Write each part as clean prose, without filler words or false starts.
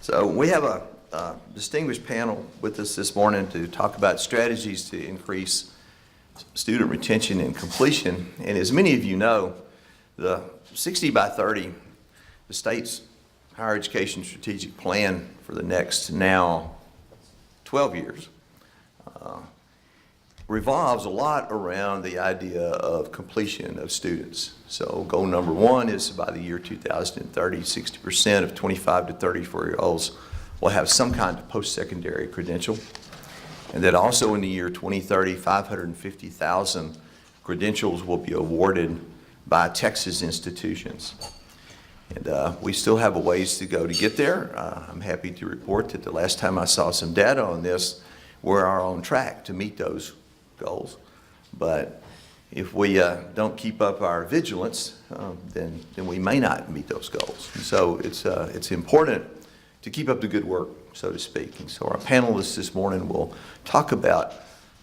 So we have a distinguished panel with us this morning to talk about strategies to increase student retention and completion. And as many of you know, the 60 by 30, the state's higher education strategic plan for the next now 12 years, revolves a lot around the idea of completion of students. So goal number one is by the year 2030, 60% of 25 to 34-year-olds will have some kind of post-secondary credential. And that also in the year 2030, 550,000 credentials will be awarded by Texas institutions. And we still have a ways to go to get there. I'm happy to report that the last time I saw some data on this, we're on track to meet those goals. But if we don't keep up our vigilance, then we may not meet those goals. And so it's important to keep up the good work, so to speak. And so our panelists this morning will talk about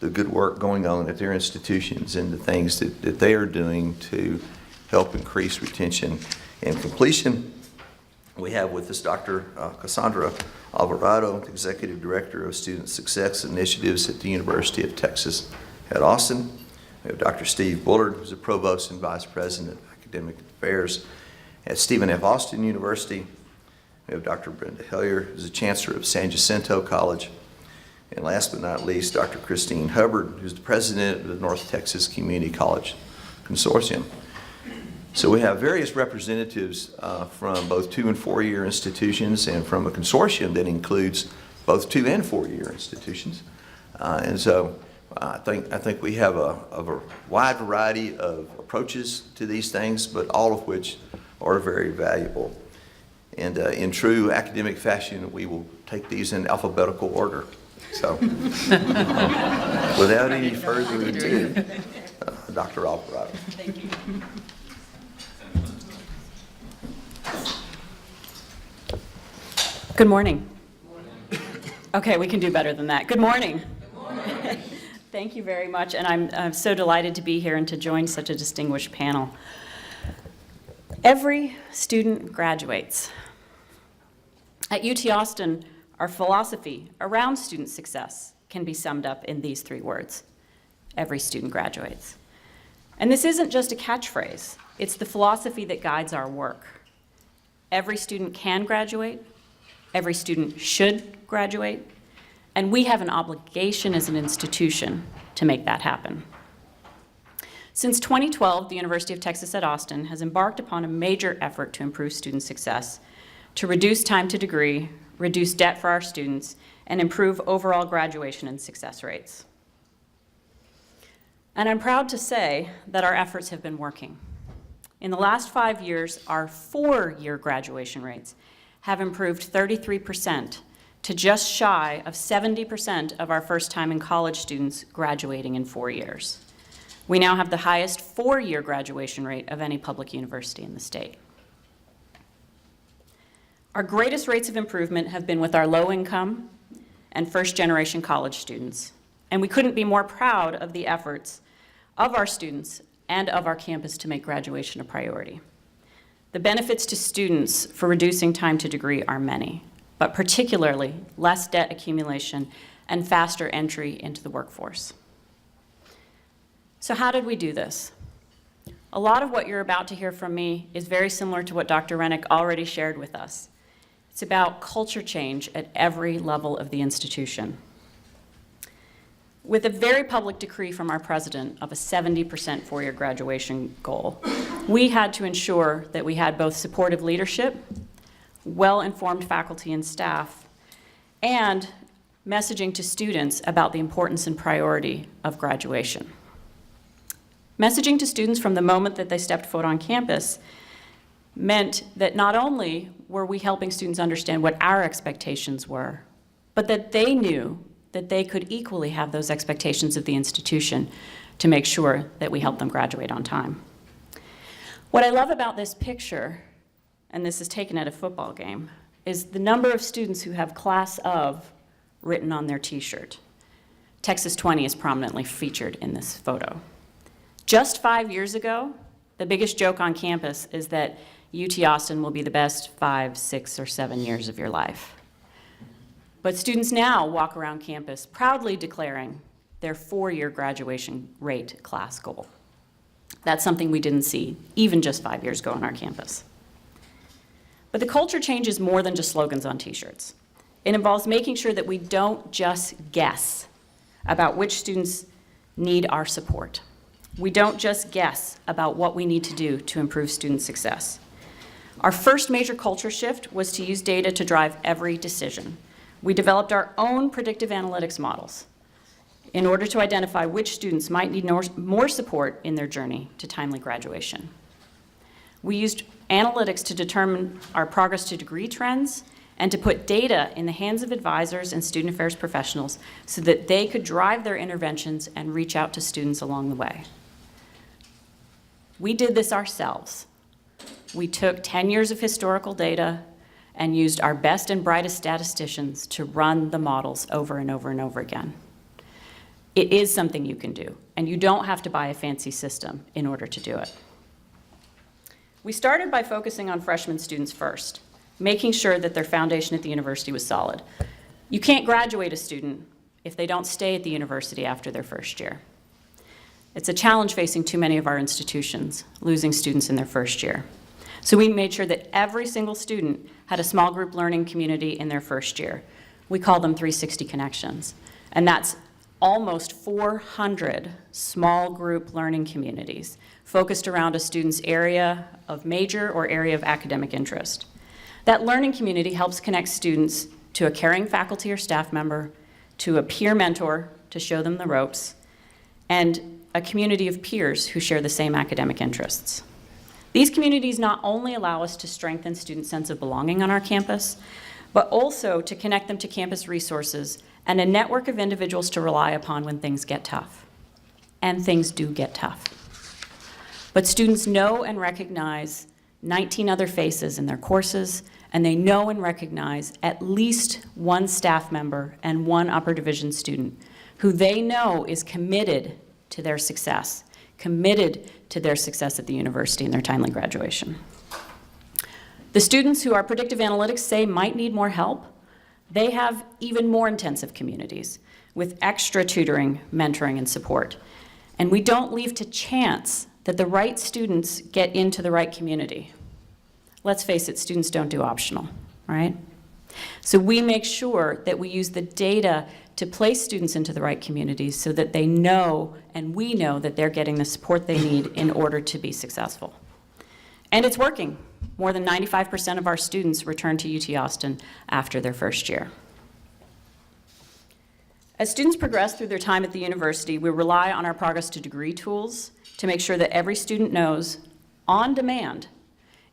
the good work going on at their institutions and the things that they are doing to help increase retention and completion. We have with us Dr. Cassandra Alvarado, Executive Director of Student Success Initiatives at the University of Texas at Austin. We have Dr. Steve Bullard, who's the Provost and Vice President of Academic Affairs at Stephen F. Austin University. We have Dr. Brenda Hellier, who's the Chancellor of San Jacinto College. And last but not least, Dr. Christine Hubbard, who's the President of the North Texas Community College Consortium. So we have various representatives from both 2- and 4-year institutions and from a consortium that includes both 2- and 4-year institutions. And so I think we have a wide variety of approaches to these things, but all of which are very valuable. And in true academic fashion, we will take these in alphabetical order. So without any further ado, Dr. Alvarado. Thank you. Good morning. Okay, we can do better than that. Good morning. Good morning. Thank you very much, and I'm so delighted to be here and to join such a distinguished panel. Every student graduates. At UT Austin, our philosophy around student success can be summed up in these 3 words: every student graduates. And this isn't just a catchphrase, it's the philosophy that guides our work. Every student can graduate, every student should graduate, and we have an obligation as an institution to make that happen. Since 2012, the University of Texas at Austin has embarked upon a major effort to improve student success, to reduce time to degree, reduce debt for our students, and improve overall graduation and success rates. And I'm proud to say that our efforts have been working. In the last 5 years, our 4-year graduation rates have improved 33% to just shy of 70% of our first-time in college students graduating in 4 years. We now have the highest 4-year graduation rate of any public university in the state. Our greatest rates of improvement have been with our low-income and first-generation college students, and we couldn't be more proud of the efforts of our students and of our campus to make graduation a priority. The benefits to students for reducing time to degree are many, but particularly less debt accumulation and faster entry into the workforce. So how did we do this? A lot of what you're about to hear from me is very similar to what Dr. Rennick already shared with us. It's about culture change at every level of the institution. With a very public decree from our president of a 70% 4-year graduation goal, we had to ensure that we had both supportive leadership, well-informed faculty and staff, and messaging to students about the importance and priority of graduation. Messaging to students from the moment that they stepped foot on campus meant that not only were we helping students understand what our expectations were, but that they knew that they could equally have those expectations of the institution to make sure that we help them graduate on time. What I love about this picture, and this is taken at a football game, is the number of students who have class of written on their t-shirt. Texas 20 is prominently featured in this photo. Just 5 years ago, the biggest joke on campus is that UT Austin will be the best 5, 6, or 7 years of your life. But students now walk around campus proudly declaring their 4-year graduation rate class goal. That's something we didn't see even just 5 years ago on our campus. But the culture change is more than just slogans on t-shirts. It involves making sure that we don't just guess about which students need our support. We don't just guess about what we need to do to improve student success. Our first major culture shift was to use data to drive every decision. We developed our own predictive analytics models in order to identify which students might need more support in their journey to timely graduation. We used analytics to determine our progress to degree trends and to put data in the hands of advisors and student affairs professionals so that they could drive their interventions and reach out to students along the way. We did this ourselves. We took 10 years of historical data and used our best and brightest statisticians to run the models over and over and over again. It is something you can do, and you don't have to buy a fancy system in order to do it. We started by focusing on freshman students first, making sure that their foundation at the university was solid. You can't graduate a student if they don't stay at the university after their first year. It's a challenge facing too many of our institutions, losing students in their first year. So we made sure that every single student had a small group learning community in their first year. We call them 360 connections. And that's almost 400 small group learning communities focused around a student's area of major or area of academic interest. That learning community helps connect students to a caring faculty or staff member, to a peer mentor to show them the ropes, and a community of peers who share the same academic interests. These communities not only allow us to strengthen students' sense of belonging on our campus, but also to connect them to campus resources and a network of individuals to rely upon when things get tough. And things do get tough. But students know and recognize 19 other faces in their courses, and they know and recognize at least one staff member and one upper division student who they know is committed to their success at the university and their timely graduation. The students who our predictive analytics say might need more help, they have even more intensive communities with extra tutoring, mentoring, and support. And we don't leave to chance that the right students get into the right community. Let's face it, students don't do optional, right? So we make sure that we use the data to place students into the right communities so that they know and we know that they're getting the support they need in order to be successful. And it's working. More than 95% of our students return to UT Austin after their first year. As students progress through their time at the university, we rely on our progress to degree tools to make sure that every student knows, on demand,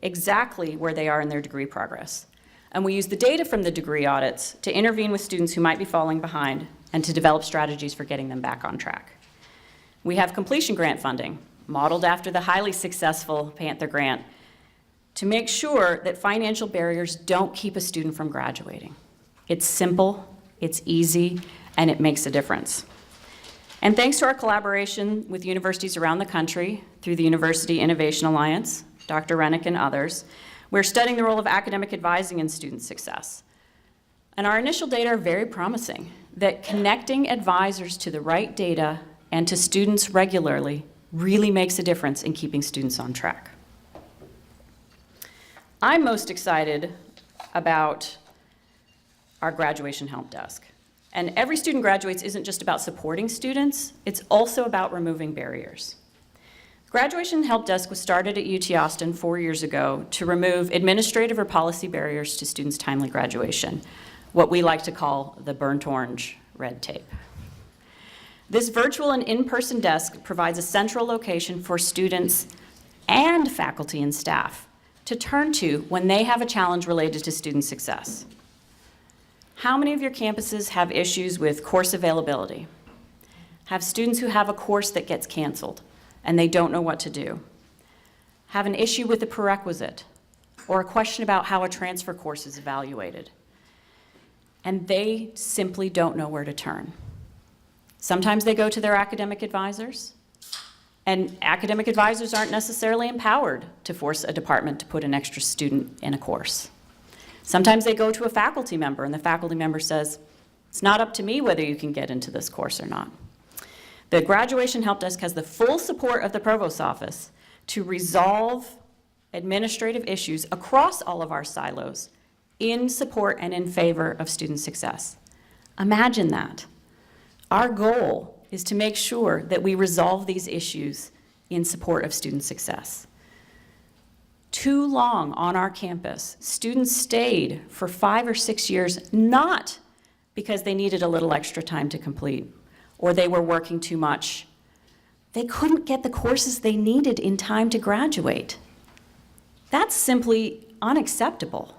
exactly where they are in their degree progress. And we use the data from the degree audits to intervene with students who might be falling behind and to develop strategies for getting them back on track. We have completion grant funding, modeled after the highly successful Panther Grant, to make sure that financial barriers don't keep a student from graduating. It's simple, it's easy, and it makes a difference. And thanks to our collaboration with universities around the country through the University Innovation Alliance, Dr. Rennick and others, we're studying the role of academic advising in student success. And our initial data are very promising, that connecting advisors to the right data and to students regularly really makes a difference in keeping students on track. I'm most excited about our graduation help desk. And every student graduates isn't just about supporting students, it's also about removing barriers. Graduation Help Desk was started at UT Austin 4 years ago to remove administrative or policy barriers to students' timely graduation, what we like to call the burnt orange red tape. This virtual and in-person desk provides a central location for students and faculty and staff to turn to when they have a challenge related to student success. How many of your campuses have issues with course availability? Have students who have a course that gets canceled and they don't know what to do? Have an issue with a prerequisite or a question about how a transfer course is evaluated? And they simply don't know where to turn. Sometimes they go to their academic advisors, and academic advisors aren't necessarily empowered to force a department to put an extra student in a course. Sometimes they go to a faculty member, and the faculty member says, it's not up to me whether you can get into this course or not. The Graduation Help Desk has the full support of the Provost's office to resolve administrative issues across all of our silos in support and in favor of student success. Imagine that. Our goal is to make sure that we resolve these issues in support of student success. Too long on our campus, students stayed for 5 or 6 years, not because they needed a little extra time to complete, or they were working too much. They couldn't get the courses they needed in time to graduate. That's simply unacceptable.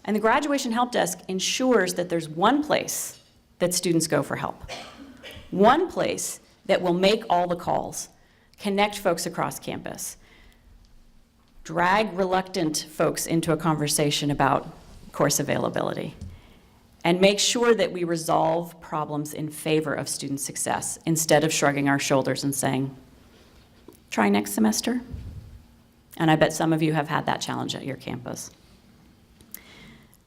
And the Graduation Help Desk ensures that there's one place that students go for help. One place that will make all the calls, connect folks across campus, drag reluctant folks into a conversation about course availability, and make sure that we resolve problems in favor of student success instead of shrugging our shoulders and saying, try next semester. And I bet some of you have had that challenge at your campus.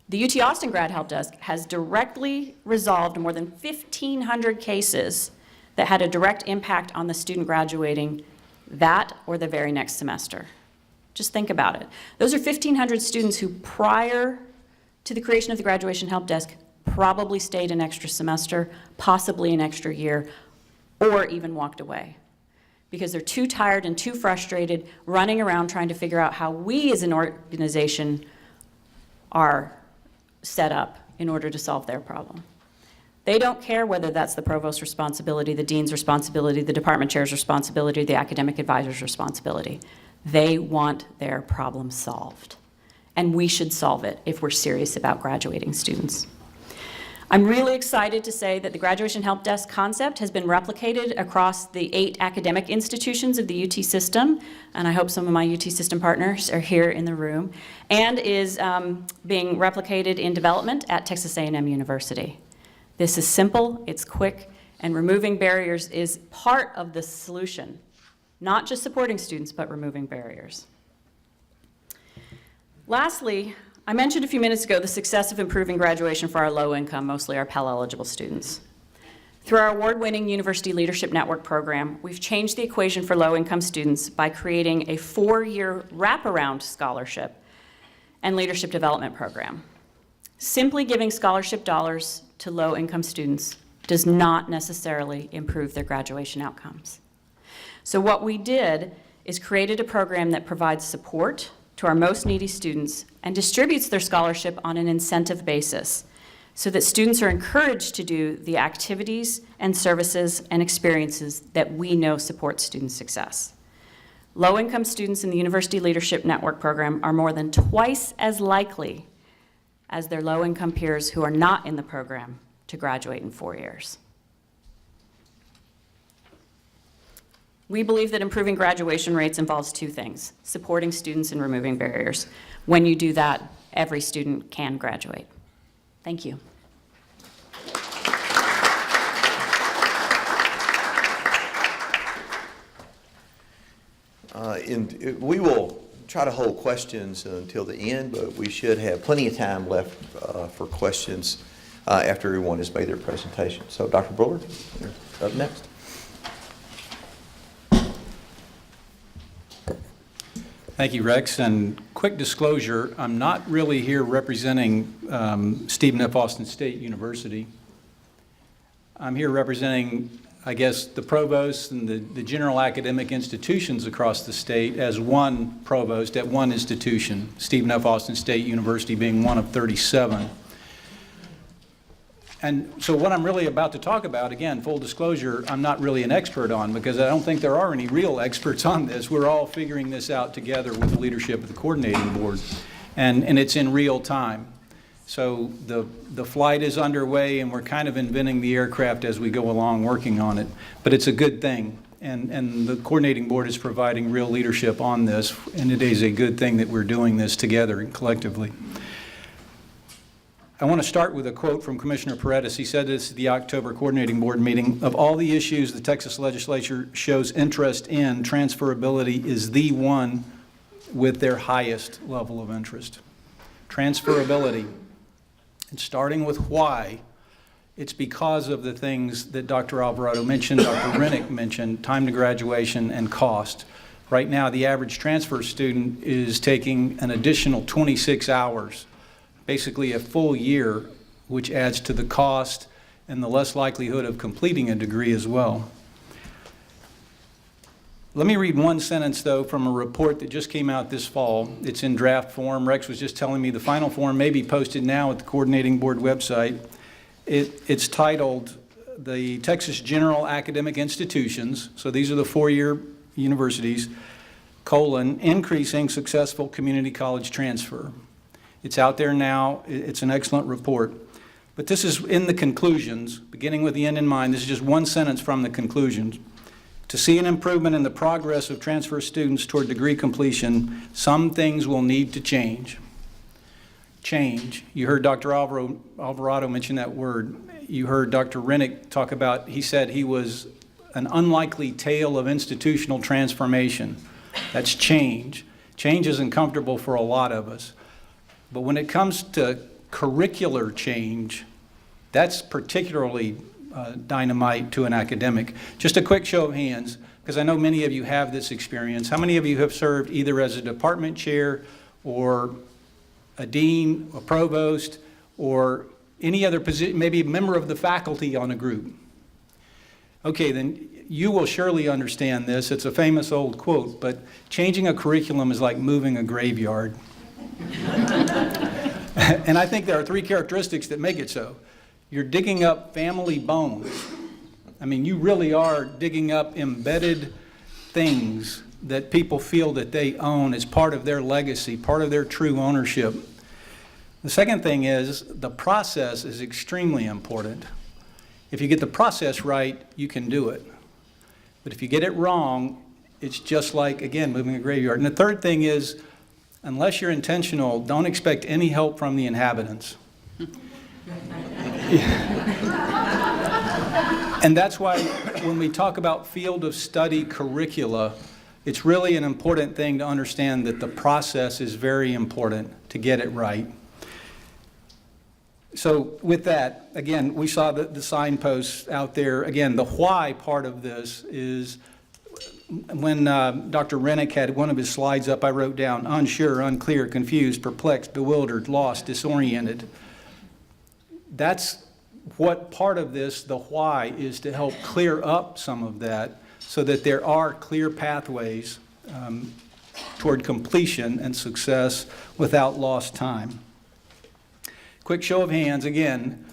The UT Austin Grad Help Desk has directly resolved more than 1,500 cases that had a direct impact on the student graduating that or the very next semester. Just think about it. Those are 1,500 students who, prior to the creation of the Graduation Help Desk, probably stayed an extra semester, possibly an extra year, or even walked away because they're too tired and too frustrated running around trying to figure out how we as an organization are set up in order to solve their problem. They don't care whether that's the provost's responsibility, the dean's responsibility, the department chair's responsibility, the academic advisor's responsibility. They want their problem solved. And we should solve it if we're serious about graduating students. I'm really excited to say that the Graduation Help Desk concept has been replicated across the 8 academic institutions of the UT system, and I hope some of my UT system partners are here in the room, and is being replicated in development at Texas A&M University. This is simple, it's quick, and removing barriers is part of the solution. Not just supporting students, but removing barriers. Lastly, I mentioned a few minutes ago the success of improving graduation for our low-income, mostly our Pell-eligible students. Through our award-winning University Leadership Network program, we've changed the equation for low-income students by creating a 4-year wraparound scholarship and leadership development program. Simply giving scholarship dollars to low-income students does not necessarily improve their graduation outcomes. So what we did is created a program that provides support to our most needy students and distributes their scholarship on an incentive basis so that students are encouraged to do the activities and services and experiences that we know support student success. Low-income students in the University Leadership Network program are more than twice as likely as their low-income peers who are not in the program to graduate in 4 years. We believe that improving graduation rates involves 2 things: supporting students and removing barriers. When you do that, every student can graduate. Thank you. We will try to hold questions until the end, but we should have plenty of time left for questions after everyone has made their presentation. So Dr. Bullard, you're up next. Thank you, Rex. And quick disclosure, I'm not really here representing Stephen F. Austin State University. I'm here representing, I guess, the provosts and the general academic institutions across the state as one provost at one institution, Stephen F. Austin State University being one of 37. And so what I'm really about to talk about, again, full disclosure, I'm not really an expert on, because I don't think there are any real experts on this. We're all figuring this out together with the leadership of the coordinating board, and it's in real time. So the flight is underway, and we're kind of inventing the aircraft as we go along working on it. But it's a good thing, and the coordinating board is providing real leadership on this, and it is a good thing that we're doing this together and collectively. I want to start with a quote from Commissioner Paredes. He said this at the October Coordinating Board meeting: "Of all the issues the Texas legislature shows interest in, transferability is the one with their highest level of interest." transferability, and starting with why, it's because of the things that Dr. Alvarado mentioned, Dr. Rennick mentioned, time to graduation and cost. Right now, the average transfer student is taking an additional 26 hours, basically a full year, which adds to the cost and the less likelihood of completing a degree as well. Let me read one sentence, though, from a report that just came out this fall. It's in draft form. Rex was just telling me the final form may be posted now at the coordinating board website. It's titled, "The Texas General Academic Institutions," so these are the four-year universities, "increasing successful community college transfer." It's out there now. It's an excellent report. But this is in the conclusions, beginning with the end in mind. This is just one sentence from the conclusions. "To see an improvement in the progress of transfer students toward degree completion, some things will need to change." Change. You heard Dr. Alvarado mention that word. You heard Dr. Rennick talk about, he said he was an unlikely tale of institutional transformation. That's change. Change isn't comfortable for a lot of us. But when it comes to curricular change, that's particularly dynamite to an academic. Just a quick show of hands, because I know many of you have this experience. How many of you have served either as a department chair or a dean, a provost, or any other position, maybe a member of the faculty on a group? Okay, then you will surely understand this. It's a famous old quote, but changing a curriculum is like moving a graveyard. And I think there are three characteristics that make it so. You're digging up family bones. I mean, you really are digging up embedded things that people feel that they own as part of their legacy, part of their true ownership. The second thing is the process is extremely important. If you get the process right, you can do it. But if you get it wrong, it's just like, again, moving a graveyard. And the third thing is, unless you're intentional, don't expect any help from the inhabitants. And that's why when we talk about field of study curricula, it's really an important thing to understand that the process is very important to get it right. So with that, again, we saw the signposts out there. Again, the why part of this is when Dr. Rennick had one of his slides up, I wrote down unsure, unclear, confused, perplexed, bewildered, lost, disoriented. That's what part of this, the why, is to help clear up some of that so that there are clear pathways toward completion and success without lost time. Quick show of hands again,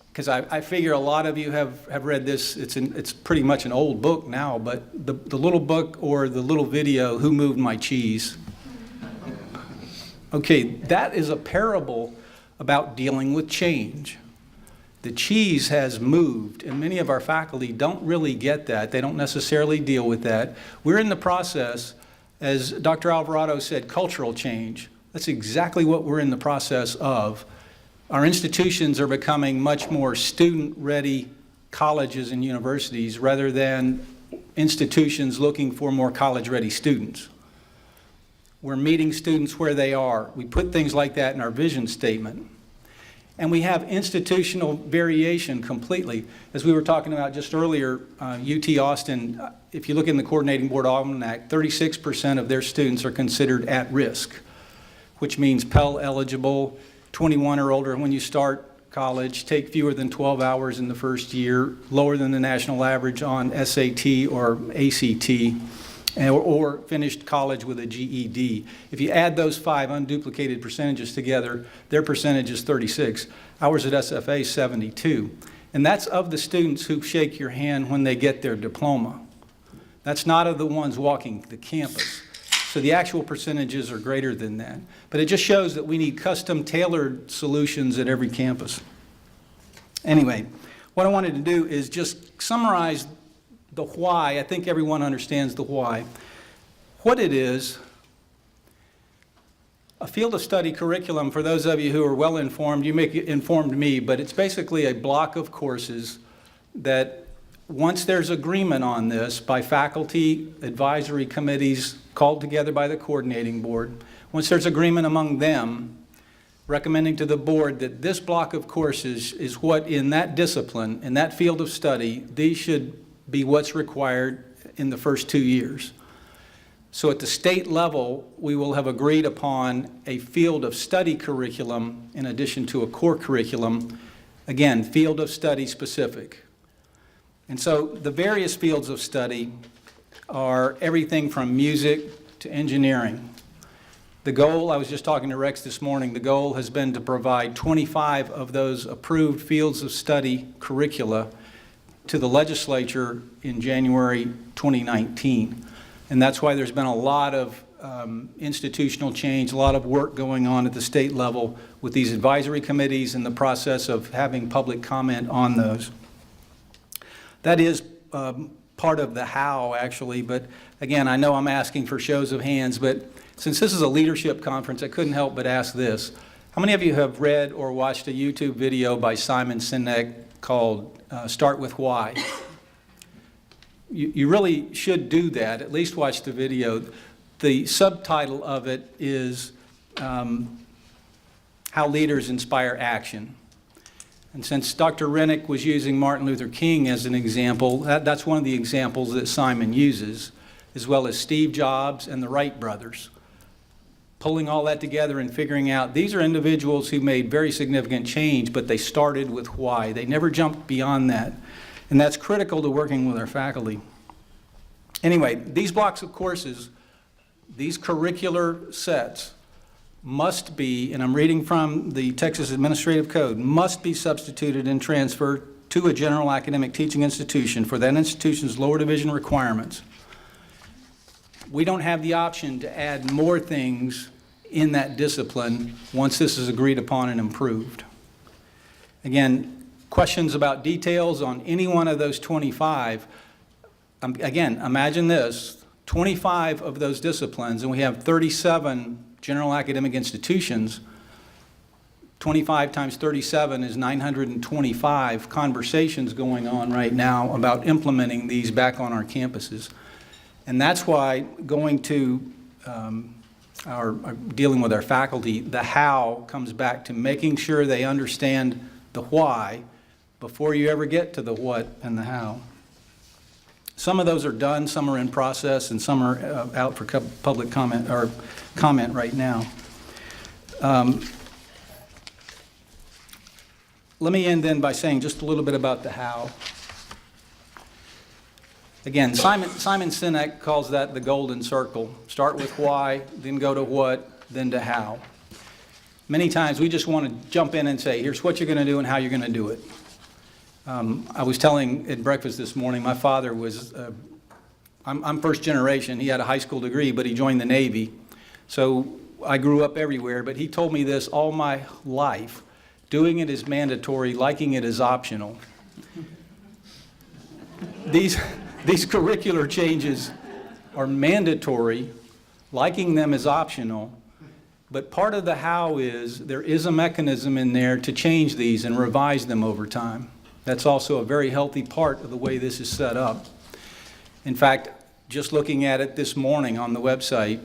because I figure a lot of you have read this. It's pretty much an old book now, but the little book or the little video, Who Moved My Cheese? Okay, that is a parable about dealing with change. The cheese has moved, and many of our faculty don't really get that. They don't necessarily deal with that. We're in the process, as Dr. Alvarado said, cultural change. That's exactly what we're in the process of. Our institutions are becoming much more student-ready colleges and universities rather than institutions looking for more college-ready students. We're meeting students where they are. We put things like that in our vision statement. And we have institutional variation completely. As we were talking about just earlier, UT Austin, if you look in the Coordinating Board Almanac, 36% of their students are considered at risk, which means Pell eligible, 21 or older when you start college, take fewer than 12 hours in the first year, lower than the national average on SAT or ACT, or finished college with a GED. If you add those five unduplicated percentages together, their percentage is 36. Ours at SFA is 72. And that's of the students who shake your hand when they get their diploma. That's not of the ones walking the campus. So the actual percentages are greater than that. But it just shows that we need custom tailored solutions at every campus. Anyway, what I wanted to do is just summarize the why. I think everyone understands the why. What it is, a field of study curriculum, for those of you who are well informed, you may informed me, but it's basically a block of courses that once there's agreement on this by faculty, advisory committees called together by the coordinating board, once there's agreement among them, recommending to the board that this block of courses is what in that discipline, in that field of study, these should be what's required in the first 2 years. So at the state level, we will have agreed upon a field of study curriculum in addition to a core curriculum. Again, field of study specific. And so the various fields of study are everything from music to engineering. The goal, I was just talking to Rex this morning, the goal has been to provide 25 of those approved fields of study curricula to the legislature in January 2019. And that's why there's been a lot of institutional change, a lot of work going on at the state level with these advisory committees and the process of having public comment on those. That is part of the how, actually, but again, I know I'm asking for shows of hands, but since this is a leadership conference, I couldn't help but ask this. How many of you have read or watched a YouTube video by Simon Sinek called Start With Why? You really should do that, at least watch the video. The subtitle of it is How Leaders Inspire Action. And since Dr. Rennick was using Martin Luther King as an example, that's one of the examples that Simon uses, as well as Steve Jobs and the Wright brothers. Pulling all that together and figuring out these are individuals who made very significant change, but they started with why. They never jumped beyond that. And that's critical to working with our faculty. Anyway, these blocks of courses, these curricular sets must be, and I'm reading from the Texas Administrative Code, must be substituted and transferred to a general academic teaching institution for that institution's lower division requirements. We don't have the option to add more things in that discipline once this is agreed upon and improved. Again, questions about details on any one of those 25, again, imagine this, 25 of those disciplines, and we have 37 general academic institutions. 25 times 37 is 925 conversations going on right now about implementing these back on our campuses. And that's why going to our dealing with our faculty, the how comes back to making sure they understand the why before you ever get to the what and the how. Some of those are done, some are in process, and some are out for public comment or comment right now. Let me end then by saying just a little bit about the how. Again, Simon Sinek calls that the golden circle. Start with why, then go to what, then to how. Many times we just want to jump in and say, here's what you're going to do and how you're going to do it. I was telling at breakfast this morning, my father was, I'm first generation. He had a high school degree, but he joined the Navy. So I grew up everywhere, but he told me this all my life. Doing it is mandatory, liking it is optional. These curricular changes are mandatory, liking them is optional, but part of the how is there is a mechanism in there to change these and revise them over time. That's also a very healthy part of the way this is set up. In fact, just looking at it this morning on the website,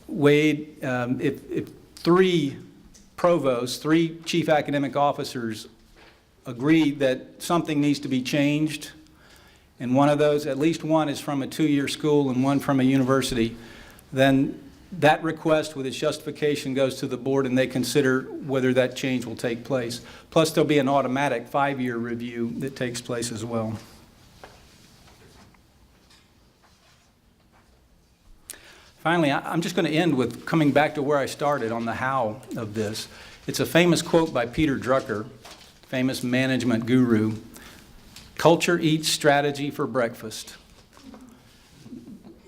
Wade, if 3 provosts, 3 chief academic officers agree that something needs to be changed, and one of those, at least one is from a 2-year school and one from a university, then that request with its justification goes to the board and they consider whether that change will take place. Plus there'll be an automatic 5-year review that takes place as well. Finally, I'm just going to end with coming back to where I started on the how of this. It's a famous quote by Peter Drucker, famous management guru. Culture eats strategy for breakfast.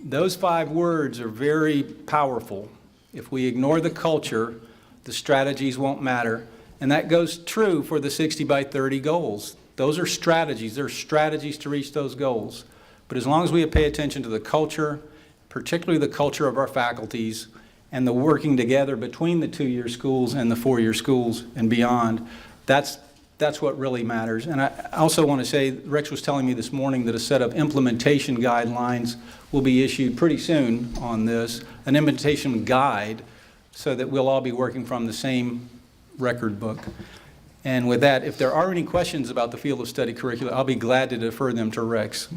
Those 5 words are very powerful. If we ignore the culture, the strategies won't matter. And that goes true for the 60 by 30 goals. Those are strategies. There are strategies to reach those goals. But as long as we pay attention to the culture, particularly the culture of our faculties, and the working together between the 2-year schools and the 4-year schools and beyond, that's what really matters. And I also want to say, Rex was telling me this morning that a set of implementation guidelines will be issued pretty soon on this, an implementation guide so that we'll all be working from the same record book. And with that, if there are any questions about the field of study curricula, I'll be glad to defer them to Rex.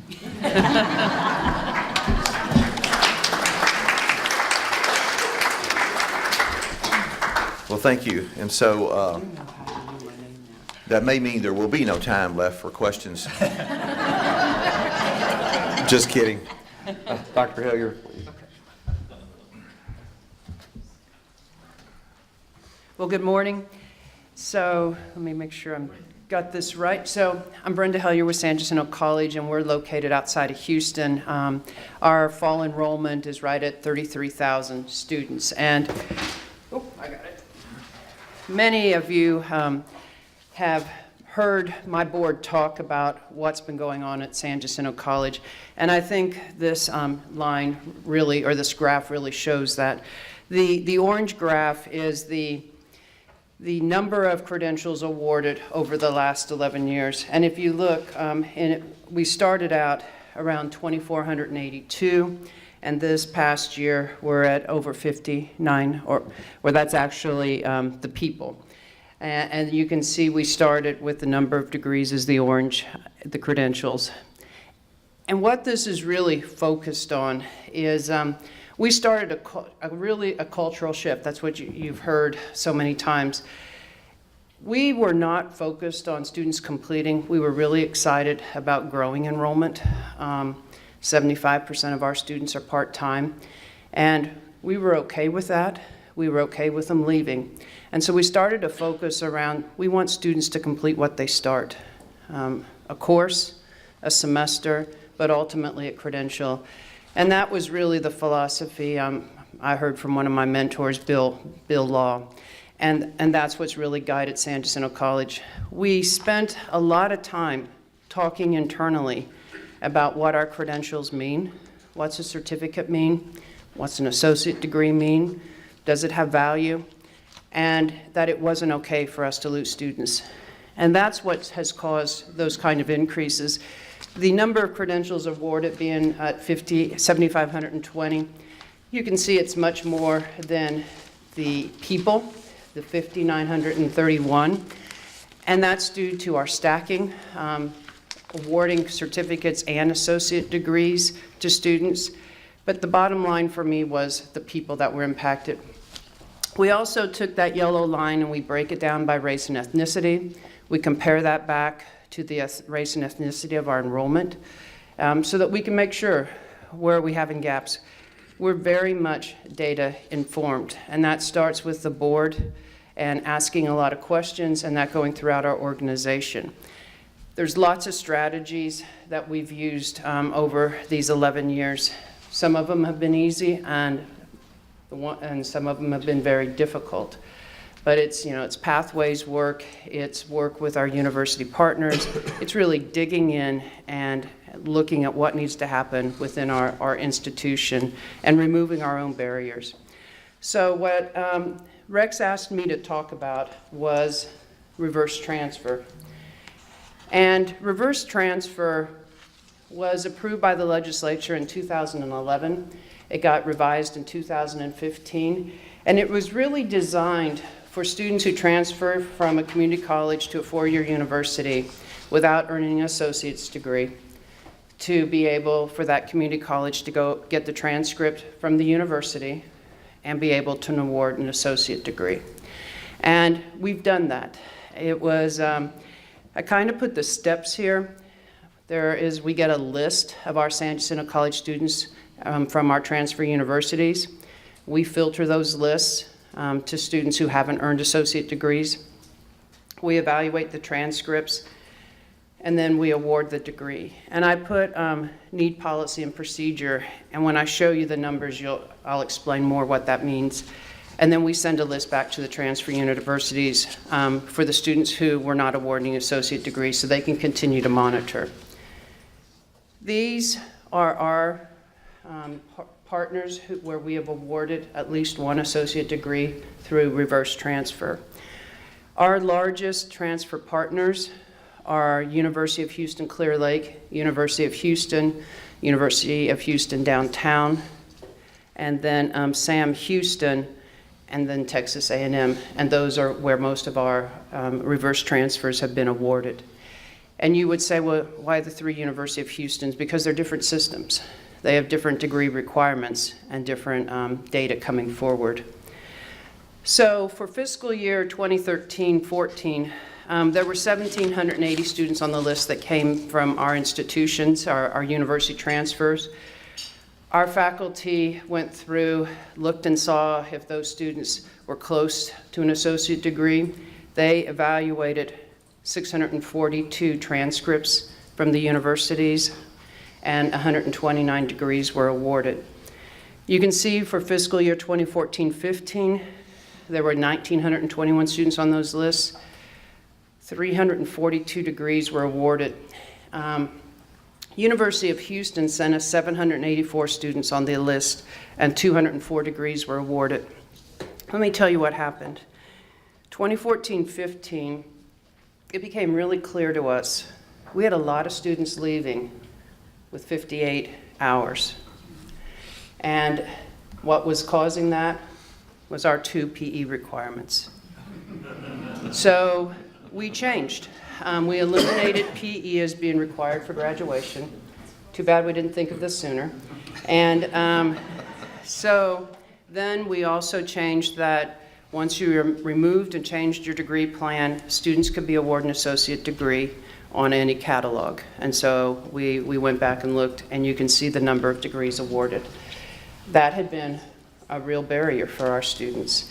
Well, thank you. And so that may mean there will be no time left for questions. Just kidding. Dr. Hilliard, please. Well, good morning. So let me make sure I've got this right. So I'm Brenda Hellier with San Jacinto College, and we're located outside of Houston. Our fall enrollment is right at 33,000 students. And, oh, I got it. Many of you have heard my board talk about what's been going on at San Jacinto College. And I think this line really, or this graph really shows that. The orange graph is the number of credentials awarded over the last 11 years. And if you look, we started out around 2,482, and this past year we're at over 59, or that's actually the people. And you can see we started with the number of degrees as the orange, the credentials. And what this is really focused on is we started a cultural shift. That's what you've heard so many times. We were not focused on students completing. We were really excited about growing enrollment. 75% of our students are part-time, and we were okay with that. We were okay with them leaving. And so we started to focus around, we want students to complete what they start. A course, a semester, but ultimately a credential. And that was really the philosophy I heard from one of my mentors, Bill Law. And that's what's really guided San Jacinto College. We spent a lot of time talking internally about what our credentials mean. What's a certificate mean? What's an associate degree mean? Does it have value? And that it wasn't okay for us to lose students. And that's what has caused those kind of increases. The number of credentials awarded being at 7,520, you can see it's much more than the people, the 5,931, and that's due to our stacking, awarding certificates and associate degrees to students. But the bottom line for me was the people that were impacted. We also took that yellow line and we break it down by race and ethnicity. We compare that back to the race and ethnicity of our enrollment so that we can make sure where we having gaps. We're very much data informed, and that starts with the board and asking a lot of questions, and that going throughout our organization. There's lots of strategies that we've used over these 11 years. Some of them have been easy, and some of them have been very difficult. But it's pathways work, it's work with our university partners, it's really digging in and looking at what needs to happen within our institution and removing our own barriers. So what Rex asked me to talk about was reverse transfer. And reverse transfer was approved by the legislature in 2011. It got revised in 2015, and it was really designed for students who transfer from a community college to a four-year university without earning an associate's degree to be able for that community college to go get the transcript from the university and be able to award an associate degree. And we've done that. It was, I kind of put the steps here. We get a list of our San Jacinto College students from our transfer universities. We filter those lists to students who haven't earned associate degrees. We evaluate the transcripts, and then we award the degree. And I put need policy and procedure, and when I show you the numbers, I'll explain more what that means. And then we send a list back to the transfer universities for the students who were not awarding associate degrees so they can continue to monitor. These are our partners where we have awarded at least one associate degree through reverse transfer. Our largest transfer partners are University of Houston Clear Lake, University of Houston Downtown, and then Sam Houston and then Texas A&M, and those are where most of our reverse transfers have been awarded. And you would say, well, why the three University of Houstons? Because they're different systems. They have different degree requirements and different data coming forward. So for fiscal year 2013-14, there were 1,780 students on the list that came from our institutions, our university transfers. Our faculty went through, looked and saw if those students were close to an associate degree. They evaluated 642 transcripts from the universities, and 129 degrees were awarded. You can see for fiscal year 2014-15, there were 1,921 students on those lists. 342 degrees were awarded. University of Houston sent us 784 students on the list, and 204 degrees were awarded. Let me tell you what happened. 2014-15, it became really clear to us. We had a lot of students leaving with 58 hours. And what was causing that was our 2 PE requirements. So we changed. We eliminated PE as being required for graduation. Too bad we didn't think of this sooner. And so then we also changed that once you removed and changed your degree plan, students could be awarded an associate degree on any catalog. And so we went back and looked, and you can see the number of degrees awarded. That had been a real barrier for our students.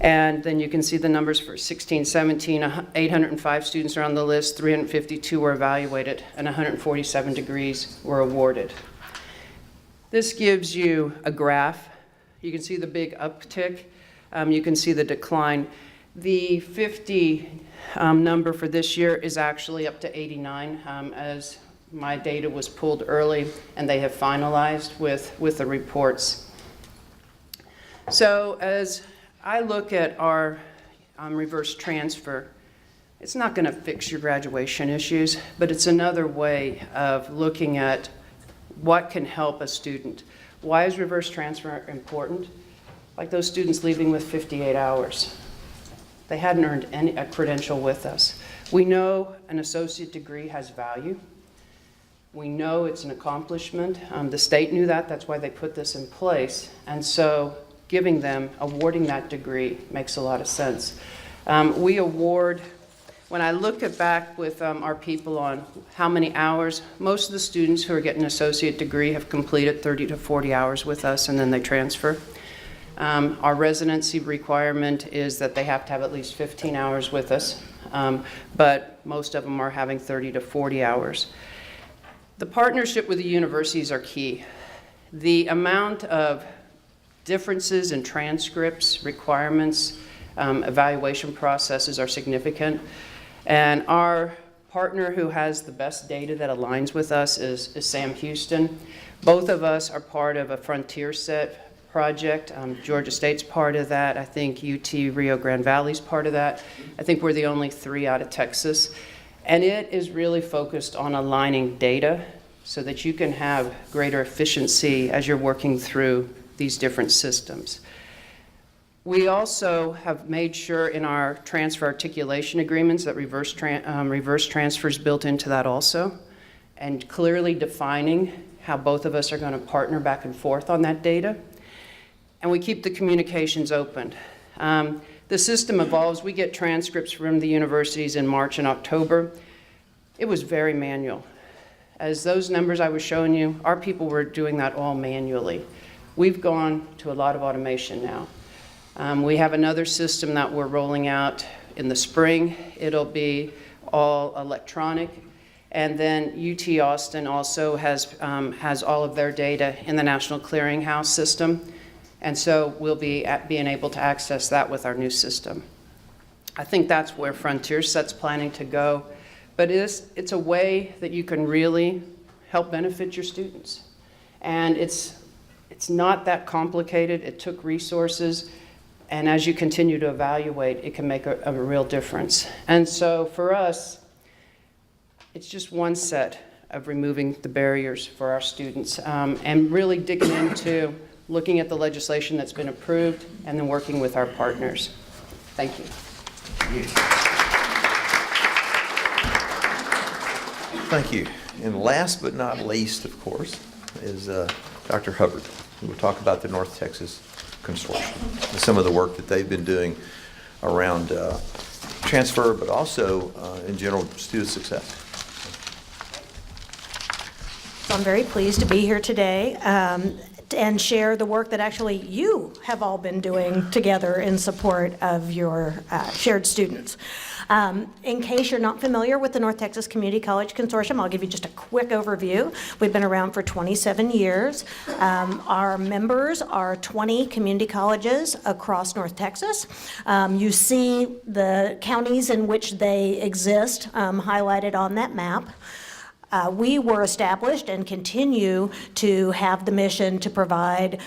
And then you can see the numbers for 16-17, 805 students are on the list, 352 were evaluated, and 147 degrees were awarded. This gives you a graph. You can see the big uptick. You can see the decline. The 50 number for this year is actually up to 89 as my data was pulled early, and they have finalized with the reports. So as I look at our reverse transfer, it's not going to fix your graduation issues, but it's another way of looking at what can help a student. Why is reverse transfer important? Like those students leaving with 58 hours. They hadn't earned a credential with us. We know an associate degree has value. We know it's an accomplishment. The state knew that. That's why they put this in place. And so giving them, awarding that degree makes a lot of sense. We award, when I look back with our people on how many hours, most of the students who are getting an associate degree have completed 30 to 40 hours with us, and then they transfer. Our residency requirement is that they have to have at least 15 hours with us, but most of them are having 30 to 40 hours. The partnership with the universities are key. The amount of differences in transcripts, requirements, evaluation processes are significant. And our partner who has the best data that aligns with us is Sam Houston. Both of us are part of a Frontier Set project. Georgia State's part of that. I think UT Rio Grande Valley's part of that. I think we're the only 3 out of Texas. And it is really focused on aligning data so that you can have greater efficiency as you're working through these different systems. We also have made sure in our transfer articulation agreements that reverse transfers built into that also, and clearly defining how both of us are going to partner back and forth on that data. And we keep the communications open. The system evolves. We get transcripts from the universities in March and October. It was very manual. As those numbers I was showing you, our people were doing that all manually. We've gone to a lot of automation now. We have another system that we're rolling out in the spring. It'll be all electronic. And then UT Austin also has all of their data in the National Clearinghouse system. And so we'll be being able to access that with our new system. I think that's where Frontier Set's planning to go. But it's a way that you can really help benefit your students. And it's not that complicated. It took resources. And as you continue to evaluate, it can make a real difference. And so for us, it's just one set of removing the barriers for our students and really digging into looking at the legislation that's been approved, and then working with our partners. Thank you. Thank you. And last but not least, of course, is Dr. Hubbard, who will talk about the North Texas Consortium and some of the work that they've been doing around transfer, but also in general student success. So I'm very pleased to be here today and share the work that actually you have all been doing together in support of your shared students. In case you're not familiar with the North Texas Community College Consortium, I'll give you just a quick overview. We've been around for 27 years. Our members are 20 community colleges across North Texas. You see the counties in which they exist highlighted on that map. We were established and continue to have the mission to provide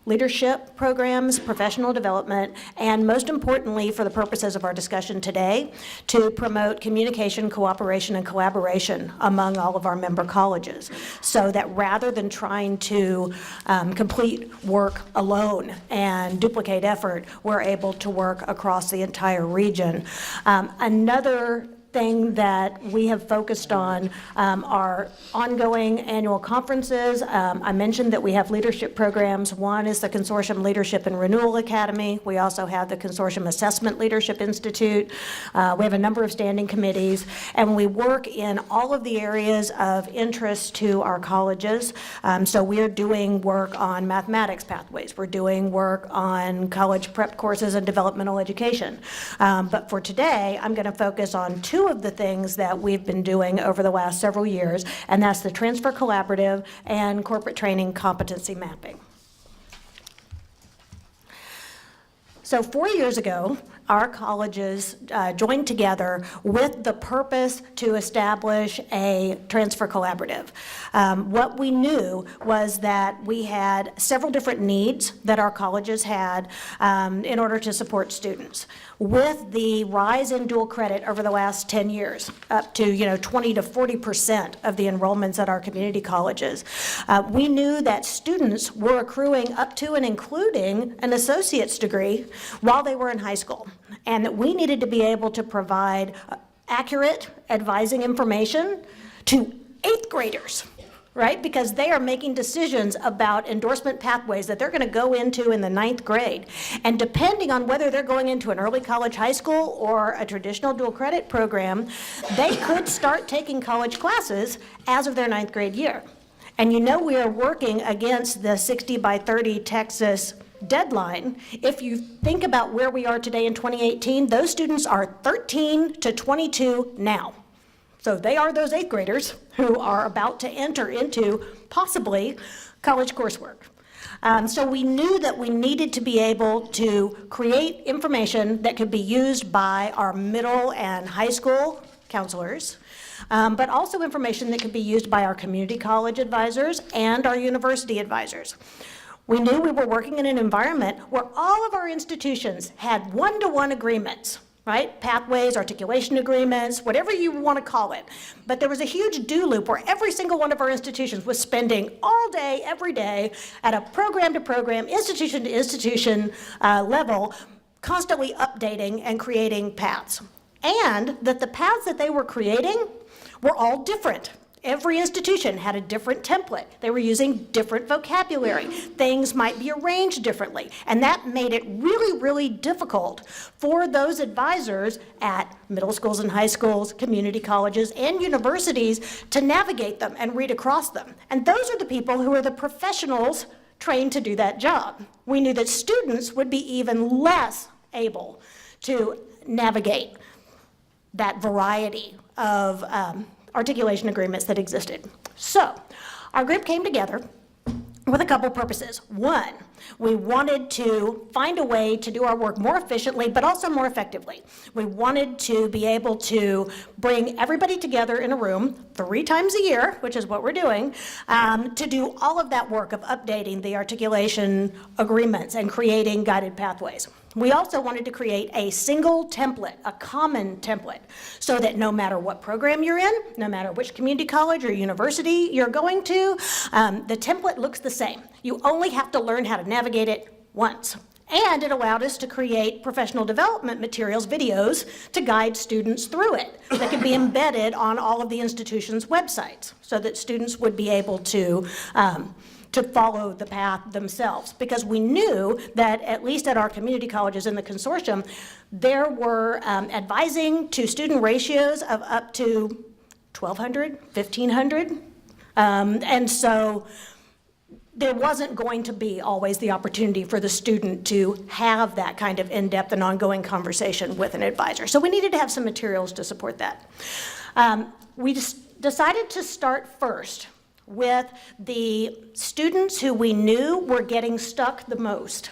leadership programs, professional development, and most importantly, for the purposes of our discussion today, to promote communication, cooperation, and collaboration among all of our member colleges, so that rather than trying to complete work alone and duplicate effort, we're able to work across the entire region. Another thing that we have focused on are ongoing annual conferences. I mentioned that we have leadership programs. One is the Consortium Leadership and Renewal Academy. We also have the Consortium Assessment Leadership Institute. We have a number of standing committees, and we work in all of the areas of interest to our colleges. So we're doing work on mathematics pathways. We're doing work on college prep courses and developmental education. But for today, I'm going to focus on two of the things that we've been doing over the last several years, and that's the Transfer Collaborative and Corporate Training Competency Mapping. So 4 years ago, our colleges joined together with the purpose to establish a transfer collaborative. What we knew was that we had several different needs that our colleges had in order to support students. With the rise in dual credit over the last 10 years, up to 20 to 40% of the enrollments at our community colleges, we knew that students were accruing up to and including an associate's degree while they were in high school, and that we needed to be able to provide accurate advising information to 8th graders, right? Because they are making decisions about endorsement pathways that they're going to go into in the 9th grade. And depending on whether they're going into an early college high school or a traditional dual credit program, they could start taking college classes as of their 9th grade year. And we are working against the 60 by 30 Texas deadline. If you think about where we are today in 2018, those students are 13 to 22 now. So they are those 8th graders who are about to enter into possibly college coursework. So we knew that we needed to be able to create information that could be used by our middle and high school counselors, but also information that could be used by our community college advisors and our university advisors. We knew we were working in an environment where all of our institutions had one-to-one agreements, right? Pathways, articulation agreements, whatever you want to call it. But there was a huge do loop where every single one of our institutions was spending all day, every day, at a program-to-program, institution-to-institution level, constantly updating and creating paths. And that the paths that they were creating were all different. Every institution had a different template. They were using different vocabulary. Things might be arranged differently. And that made it really, really difficult for those advisors at middle schools and high schools, community colleges, and universities to navigate them and read across them. And those are the people who are the professionals trained to do that job. We knew that students would be even less able to navigate that variety of articulation agreements that existed. So our group came together with a couple purposes. One, we wanted to find a way to do our work more efficiently, but also more effectively. We wanted to be able to bring everybody together in a room 3 times a year, which is what we're doing, to do all of that work of updating the articulation agreements and creating guided pathways. We also wanted to create a single template, a common template, so that no matter what program you're in, no matter which community college or university you're going to, the template looks the same. You only have to learn how to navigate it once. And it allowed us to create professional development materials, videos, to guide students through it that could be embedded on all of the institution's websites so that students would be able to follow the path themselves. Because we knew that, at least at our community colleges in the consortium, there were advising to student ratios of up to 1,200, 1,500. And so there wasn't going to be always the opportunity for the student to have that kind of in-depth and ongoing conversation with an advisor. So we needed to have some materials to support that. We just decided to start first with the students who we knew were getting stuck the most.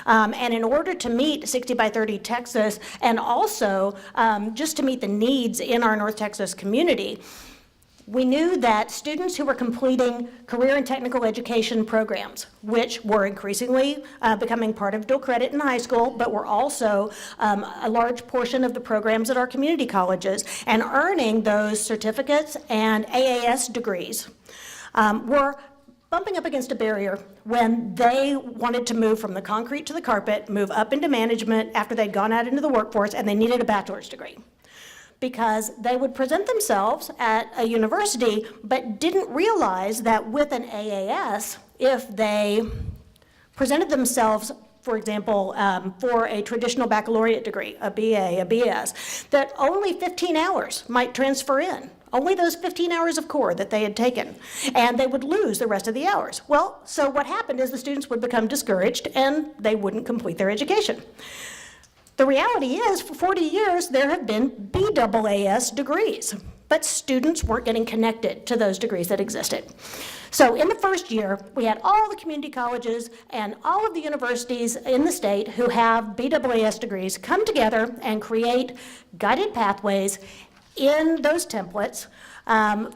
And in order to meet 60 by 30 Texas, and also just to meet the needs in our North Texas community, we knew that students who were completing career and technical education programs, which were increasingly becoming part of dual credit in high school, but were also a large portion of the programs at our community colleges, and earning those certificates and AAS degrees, were bumping up against a barrier when they wanted to move from the concrete to the carpet, move up into management after they'd gone out into the workforce, and they needed a bachelor's degree. Because they would present themselves at a university, but didn't realize that with an AAS, if they presented themselves, for example, for a traditional baccalaureate degree, a BA, a BS, that only 15 hours might transfer in. Only those 15 hours of core that they had taken, and they would lose the rest of the hours. Well, so what happened is the students would become discouraged and they wouldn't complete their education. The reality is, for 40 years, there have been BAAS degrees, but students weren't getting connected to those degrees that existed. So in the first year, we had all the community colleges and all of the universities in the state who have BAAS degrees come together and create guided pathways in those templates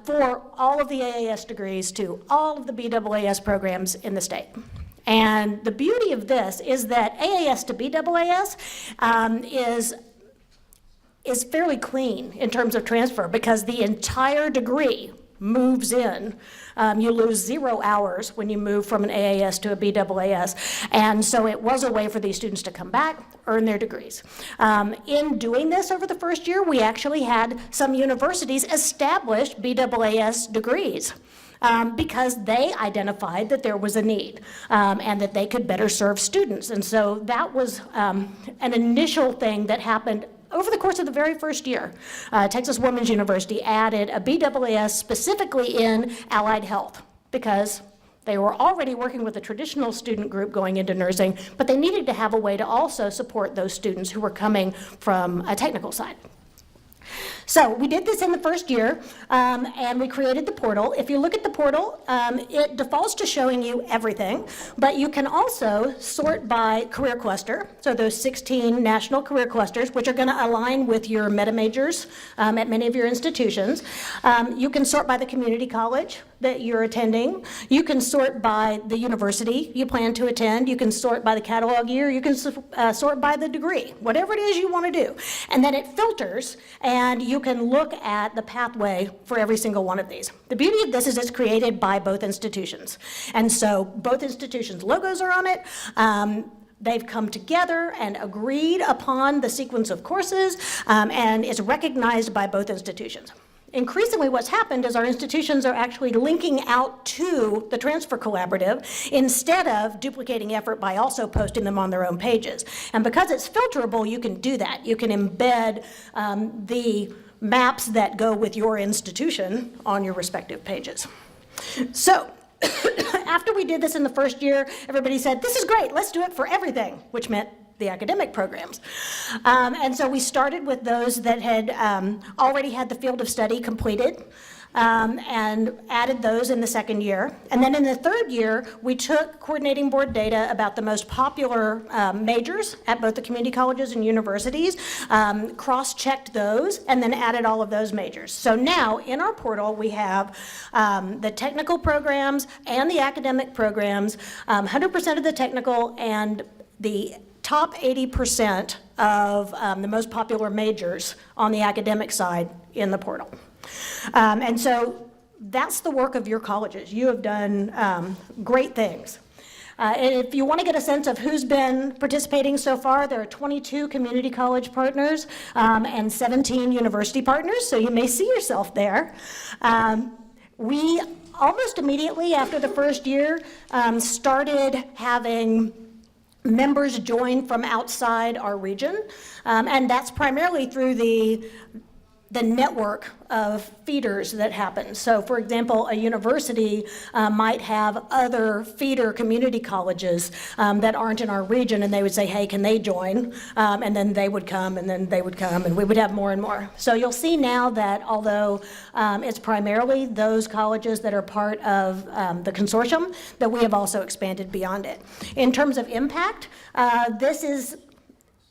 for all of the AAS degrees to all of the BAAS programs in the state. And the beauty of this is that AAS to BAAS is fairly clean in terms of transfer, because the entire degree moves in. You lose 0 hours when you move from an AAS to a BAAS. And so it was a way for these students to come back, earn their degrees. In doing this over the first year, we actually had some universities establish BAAS degrees. Because they identified that there was a need and that they could better serve students. And so that was an initial thing that happened over the course of the very first year. Texas Women's University added a BAAS specifically in allied health, because they were already working with a traditional student group going into nursing, but they needed to have a way to also support those students who were coming from a technical side. So we did this in the first year, and we created the portal. If you look at the portal, it defaults to showing you everything, but you can also sort by career cluster, so those 16 national career clusters, which are going to align with your meta majors at many of your institutions. You can sort by the community college that you're attending. You can sort by the university you plan to attend. You can sort by the catalog year. You can sort by the degree, whatever it is you want to do. And then it filters, and you can look at the pathway for every single one of these. The beauty of this is it's created by both institutions. And so both institutions' logos are on it. They've come together and agreed upon the sequence of courses, and it's recognized by both institutions. Increasingly, what's happened is our institutions are actually linking out to the Transfer Collaborative instead of duplicating effort by also posting them on their own pages. And because it's filterable, you can do that. You can embed the maps that go with your institution on your respective pages. So after we did this in the first year, everybody said, this is great, let's do it for everything, which meant the academic programs. And so we started with those that had already had the field of study completed, and added those in the second year. And then in the third year, we took coordinating board data about the most popular majors at both the community colleges and universities, cross-checked those, and then added all of those majors. So now in our portal, we have the technical programs and the academic programs, 100% of the technical and the top 80% of the most popular majors on the academic side in the portal. And so that's the work of your colleges. You have done great things. And if you want to get a sense of who's been participating so far, there are 22 community college partners and 17 university partners, so you may see yourself there. We almost immediately after the first year started having members join from outside our region, and that's primarily through the network of feeders that happen. So for example, a university might have other feeder community colleges that aren't in our region, and they would say, hey, can they join? And then they would come, and then they would come, and we would have more and more. So you'll see now that although it's primarily those colleges that are part of the consortium, that we have also expanded beyond it. In terms of impact, this is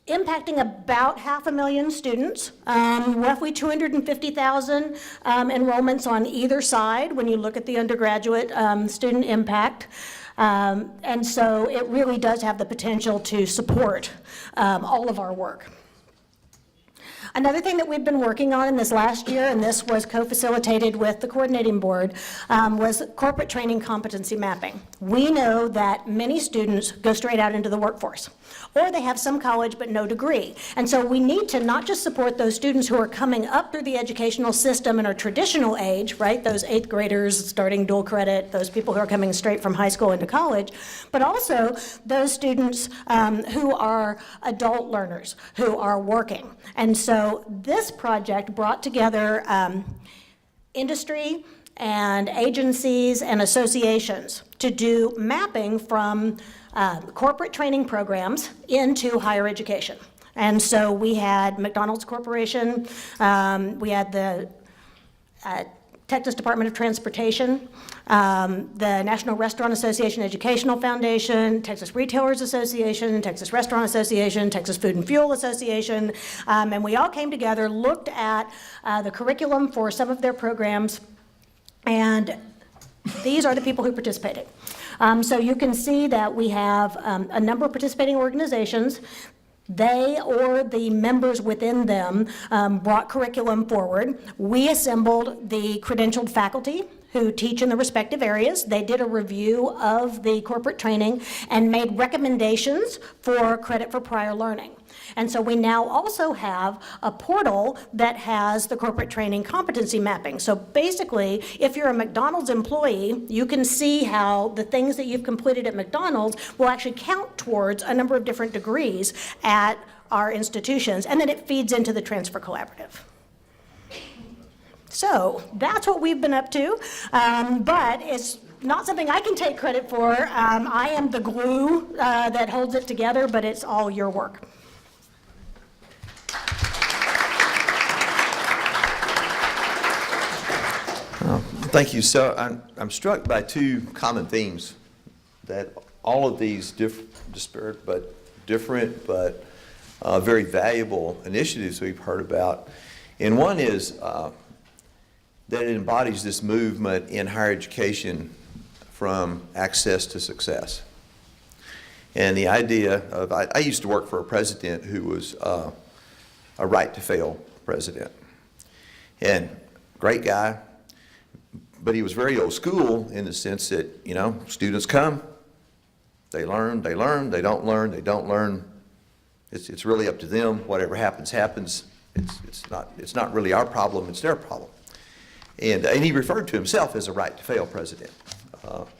impacting about 500,000 students, roughly 250,000 enrollments on either side when you look at the undergraduate student impact. And so it really does have the potential to support all of our work. Another thing that we've been working on in this last year, and this was co-facilitated with the coordinating board, was corporate training competency mapping. We know that many students go straight out into the workforce, or they have some college but no degree. And so we need to not just support those students who are coming up through the educational system in our traditional age, right, those 8th graders starting dual credit, those people who are coming straight from high school into college, but also those students who are adult learners, who are working. And so this project brought together industry and agencies and associations to do mapping from corporate training programs into higher education. And so we had McDonald's Corporation, we had the Texas Department of Transportation, the National Restaurant Association Educational Foundation, Texas Retailers Association, Texas Restaurant Association, Texas Food and Fuel Association, and we all came together, looked at the curriculum for some of their programs, and these are the people who participated. So you can see that we have a number of participating organizations. They or the members within them brought curriculum forward. We assembled the credentialed faculty who teach in the respective areas. They did a review of the corporate training and made recommendations for credit for prior learning. And so we now also have a portal that has the corporate training competency mapping. So basically, if you're a McDonald's employee, you can see how the things that you've completed at McDonald's will actually count towards a number of different degrees at our institutions, and then it feeds into the Transfer Collaborative. So that's what we've been up to, but it's not something I can take credit for. I am the glue that holds it together, but it's all your work. Thank you. So I'm struck by two common themes that all of these disparate but different but very valuable initiatives we've heard about. And one is that it embodies this movement in higher education from access to success. And the idea of, I used to work for a president who was a right to fail president. And great guy, but he was very old school in the sense that, you know, students come, they learn, they don't learn, they don't learn. It's really up to them. Whatever happens, happens. It's not really our problem, it's their problem. And he referred to himself as a right to fail president.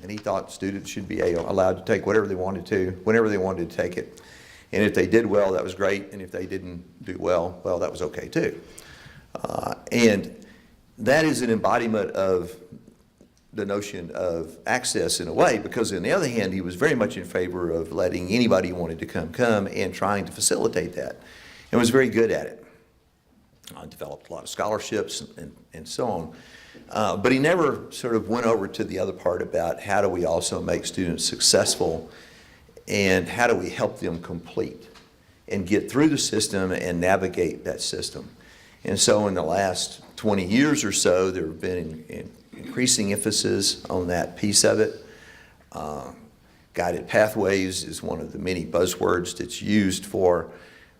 And he thought students should be allowed to take whatever they wanted to, whenever they wanted to take it. And if they did well, that was great. And if they didn't do well, well, that was okay too. And that is an embodiment of the notion of access in a way, because on the other hand, he was very much in favor of letting anybody who wanted to come and trying to facilitate that, and was very good at it. Developed a lot of scholarships and so on. But he never sort of went over to the other part about how do we also make students successful and how do we help them complete and get through the system and navigate that system. And so in the last 20 years or so, there have been increasing emphasis on that piece of it. Guided pathways is one of the many buzzwords that's used for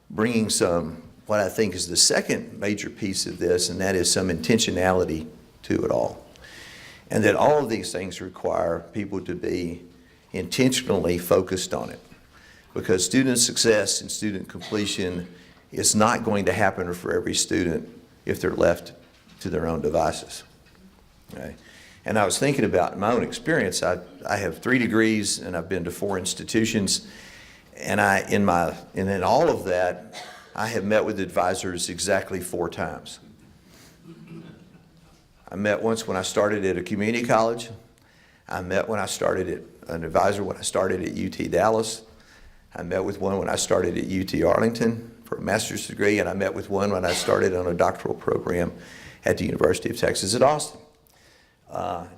bringing some, what I think is the second major piece of this, and that is some intentionality to it all. And that all of these things require people to be intentionally focused on it, because student success and student completion is not going to happen for every student if they're left to their own devices. Okay? And I was thinking about my own experience. I have 3 degrees and I've been to 4 institutions, and in all of that, I have met with advisors exactly 4 times. I met once when I started at a community college. I met when I started at an advisor when I started at UT Dallas. I met with one when I started at UT Arlington for a master's degree, and I met with one when I started on a doctoral program at the University of Texas at Austin.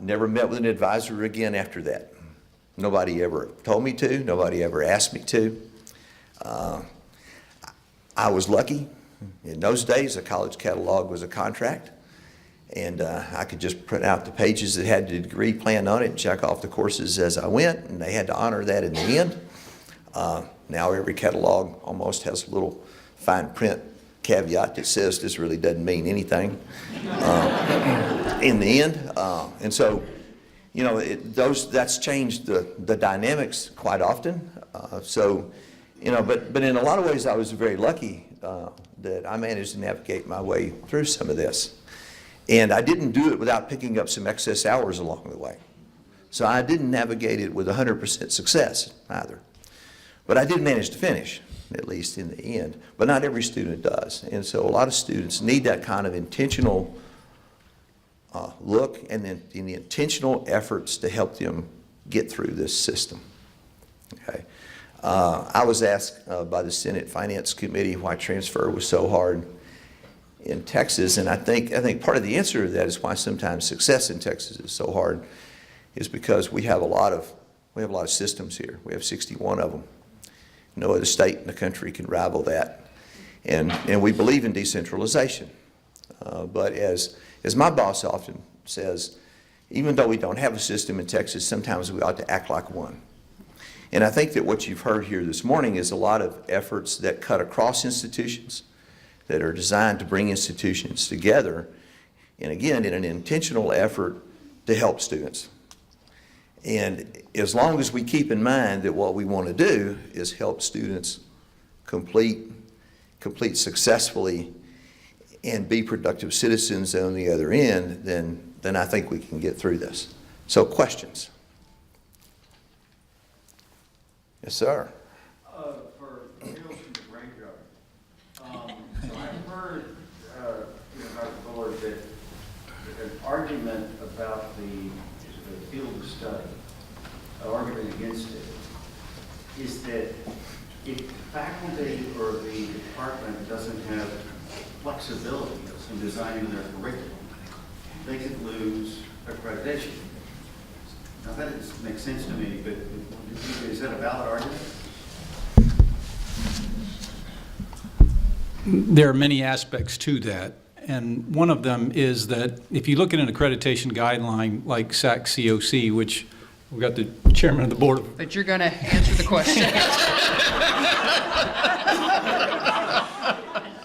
Never met with an advisor again after that. Nobody ever told me to. Nobody ever asked me to. I was lucky. In those days, a college catalog was a contract, and I could just print out the pages that had the degree plan on it and check off the courses as I went, and they had to honor that in the end. Now every catalog almost has a little fine print caveat that says this really doesn't mean anything in the end. And so, you know, that's changed the dynamics quite often. You know, but in a lot of ways I was very lucky that I managed to navigate my way through some of this. And I didn't do it without picking up some excess hours along the way. So I didn't navigate it with 100% success either. But I did manage to finish, at least in the end. But not every student does. And so a lot of students need that kind of intentional look and then the intentional efforts to help them get through this system. Okay. I was asked by the Senate Finance Committee why transfer was so hard in Texas, and I think part of the answer to that is why sometimes success in Texas is so hard is because we have a lot of systems here. We have 61 of them. No other state in the country can rival that, and we believe in decentralization. But as my boss often says, even though we don't have a system in Texas, sometimes we ought to act like one. And I think that what you've heard here this morning is a lot of efforts that cut across institutions, that are designed to bring institutions together, and again, in an intentional effort to help students. And as long as we keep in mind that what we want to do is help students complete successfully and be productive citizens on the other end, then I think we can get through this. So questions? Yes, sir. For Tales from the Graveyard. So I've heard, Dr. Bullard, that an argument about the field of study, an argument against it, is that if the faculty or the department doesn't have flexibility in designing their curriculum, they could lose accreditation. Now that makes sense to me, but is that a valid argument? There are many aspects to that, and one of them is that if you look at an accreditation guideline like SAC-COC, which we've got the chairman of the board of... But you're going to answer the question.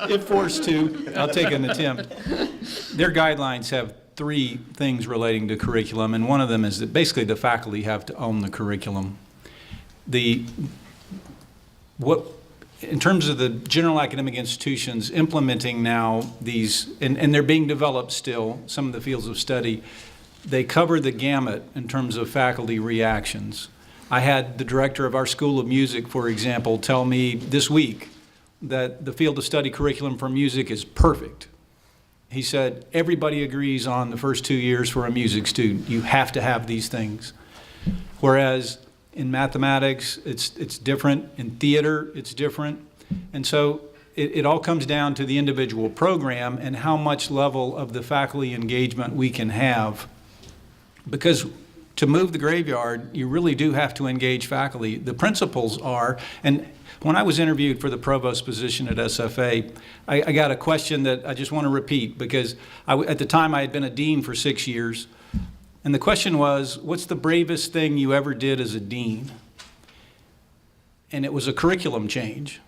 If forced to, I'll take an attempt. Their guidelines have 3 things relating to curriculum, and one of them is that basically the faculty have to own the curriculum. In terms of the general academic institutions implementing now these, and they're being developed still, some of the fields of study, they cover the gamut in terms of faculty reactions. I had the director of our School of Music, for example, tell me this week that the field of study curriculum for music is perfect. He said, everybody agrees on the first 2 years for a music student. You have to have these things. Whereas in mathematics, it's different. In theater, it's different. And so it all comes down to the individual program and how much level of the faculty engagement we can have. Because to move the graveyard, you really do have to engage faculty. The principals are, and when I was interviewed for the provost position at SFA, I got a question that I just want to repeat because at the time I had been a dean for 6 years. And the question was, what's the bravest thing you ever did as a dean? And it was a curriculum change.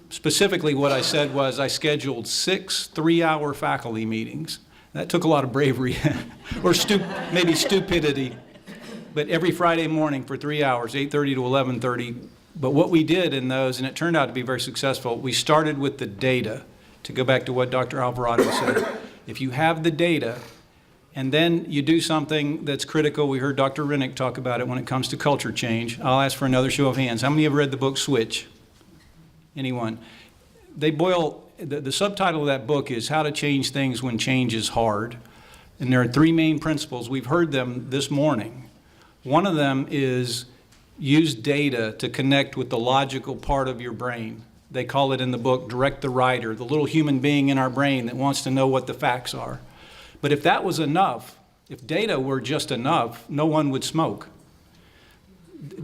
Specifically, what I said was I scheduled 6 3-hour faculty meetings. That took a lot of bravery or maybe stupidity. but every Friday morning for 3 hours, 8:30 to 11:30. But what we did in those, and it turned out to be very successful, we started with the data, to go back to what Dr. Alvarado said. If you have the data, and then you do something that's critical, we heard Dr. Rennick talk about it when it comes to culture change. I'll ask for another show of hands. How many have read the book Switch? Anyone? The subtitle of that book is How to Change Things When Change is Hard. And there are 3 main principles. We've heard them this morning. One of them is use data to connect with the logical part of your brain. They call it in the book direct the writer, the little human being in our brain that wants to know what the facts are. But if that was enough, if data were just enough, no one would smoke.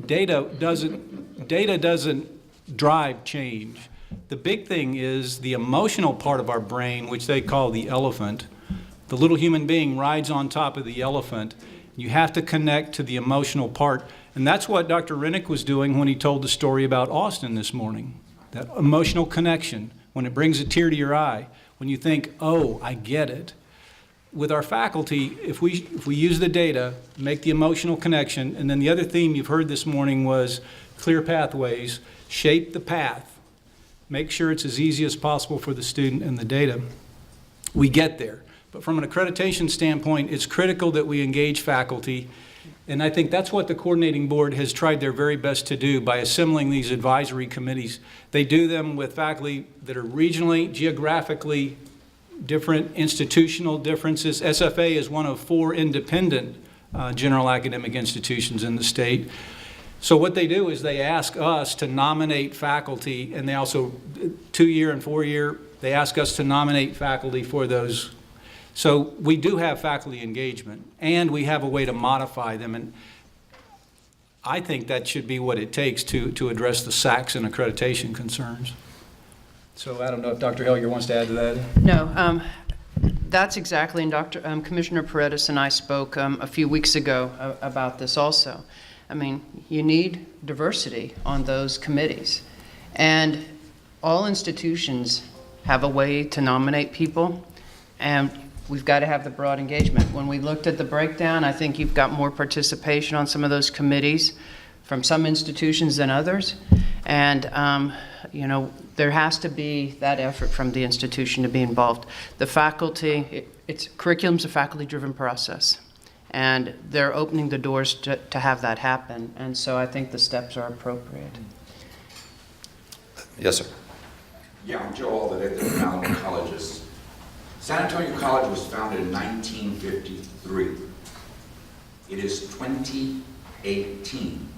Data doesn't drive change. The big thing is the emotional part of our brain, which they call the elephant. The little human being rides on top of the elephant. You have to connect to the emotional part. And that's what Dr. Rennick was doing when he told the story about Austin this morning. That emotional connection, when it brings a tear to your eye, when you think, oh, I get it. With our faculty, if we use the data, make the emotional connection, and then the other theme you've heard this morning was clear pathways, shape the path, make sure it's as easy as possible for the student and the data, we get there. But from an accreditation standpoint, it's critical that we engage faculty, and I think that's what the coordinating board has tried their very best to do by assembling these advisory committees. They do them with faculty that are regionally, geographically different, institutional differences. SFA is one of 4 independent general academic institutions in the state. So what they do is they ask us to nominate faculty, and they also, 2-year and 4-year, they ask us to nominate faculty for those. So we do have faculty engagement, and we have a way to modify them, and I think that should be what it takes to address the SACs and accreditation concerns. So I don't know if Dr. Hellier wants to add to that. No, that's exactly, and Commissioner Paredes and I spoke a few weeks ago about this also. I mean, you need diversity on those committees. And all institutions have a way to nominate people, and we've got to have the broad engagement. When we looked at the breakdown, I think you've got more participation on some of those committees from some institutions than others. And, you know, there has to be that effort from the institution to be involved. The faculty, curriculum's a faculty-driven process, and they're opening the doors to have that happen. And so I think the steps are appropriate. Yes, sir. Yeah, I'm Joe Alden at the Allen Colleges. San Antonio College was founded in 1953. It is 2018.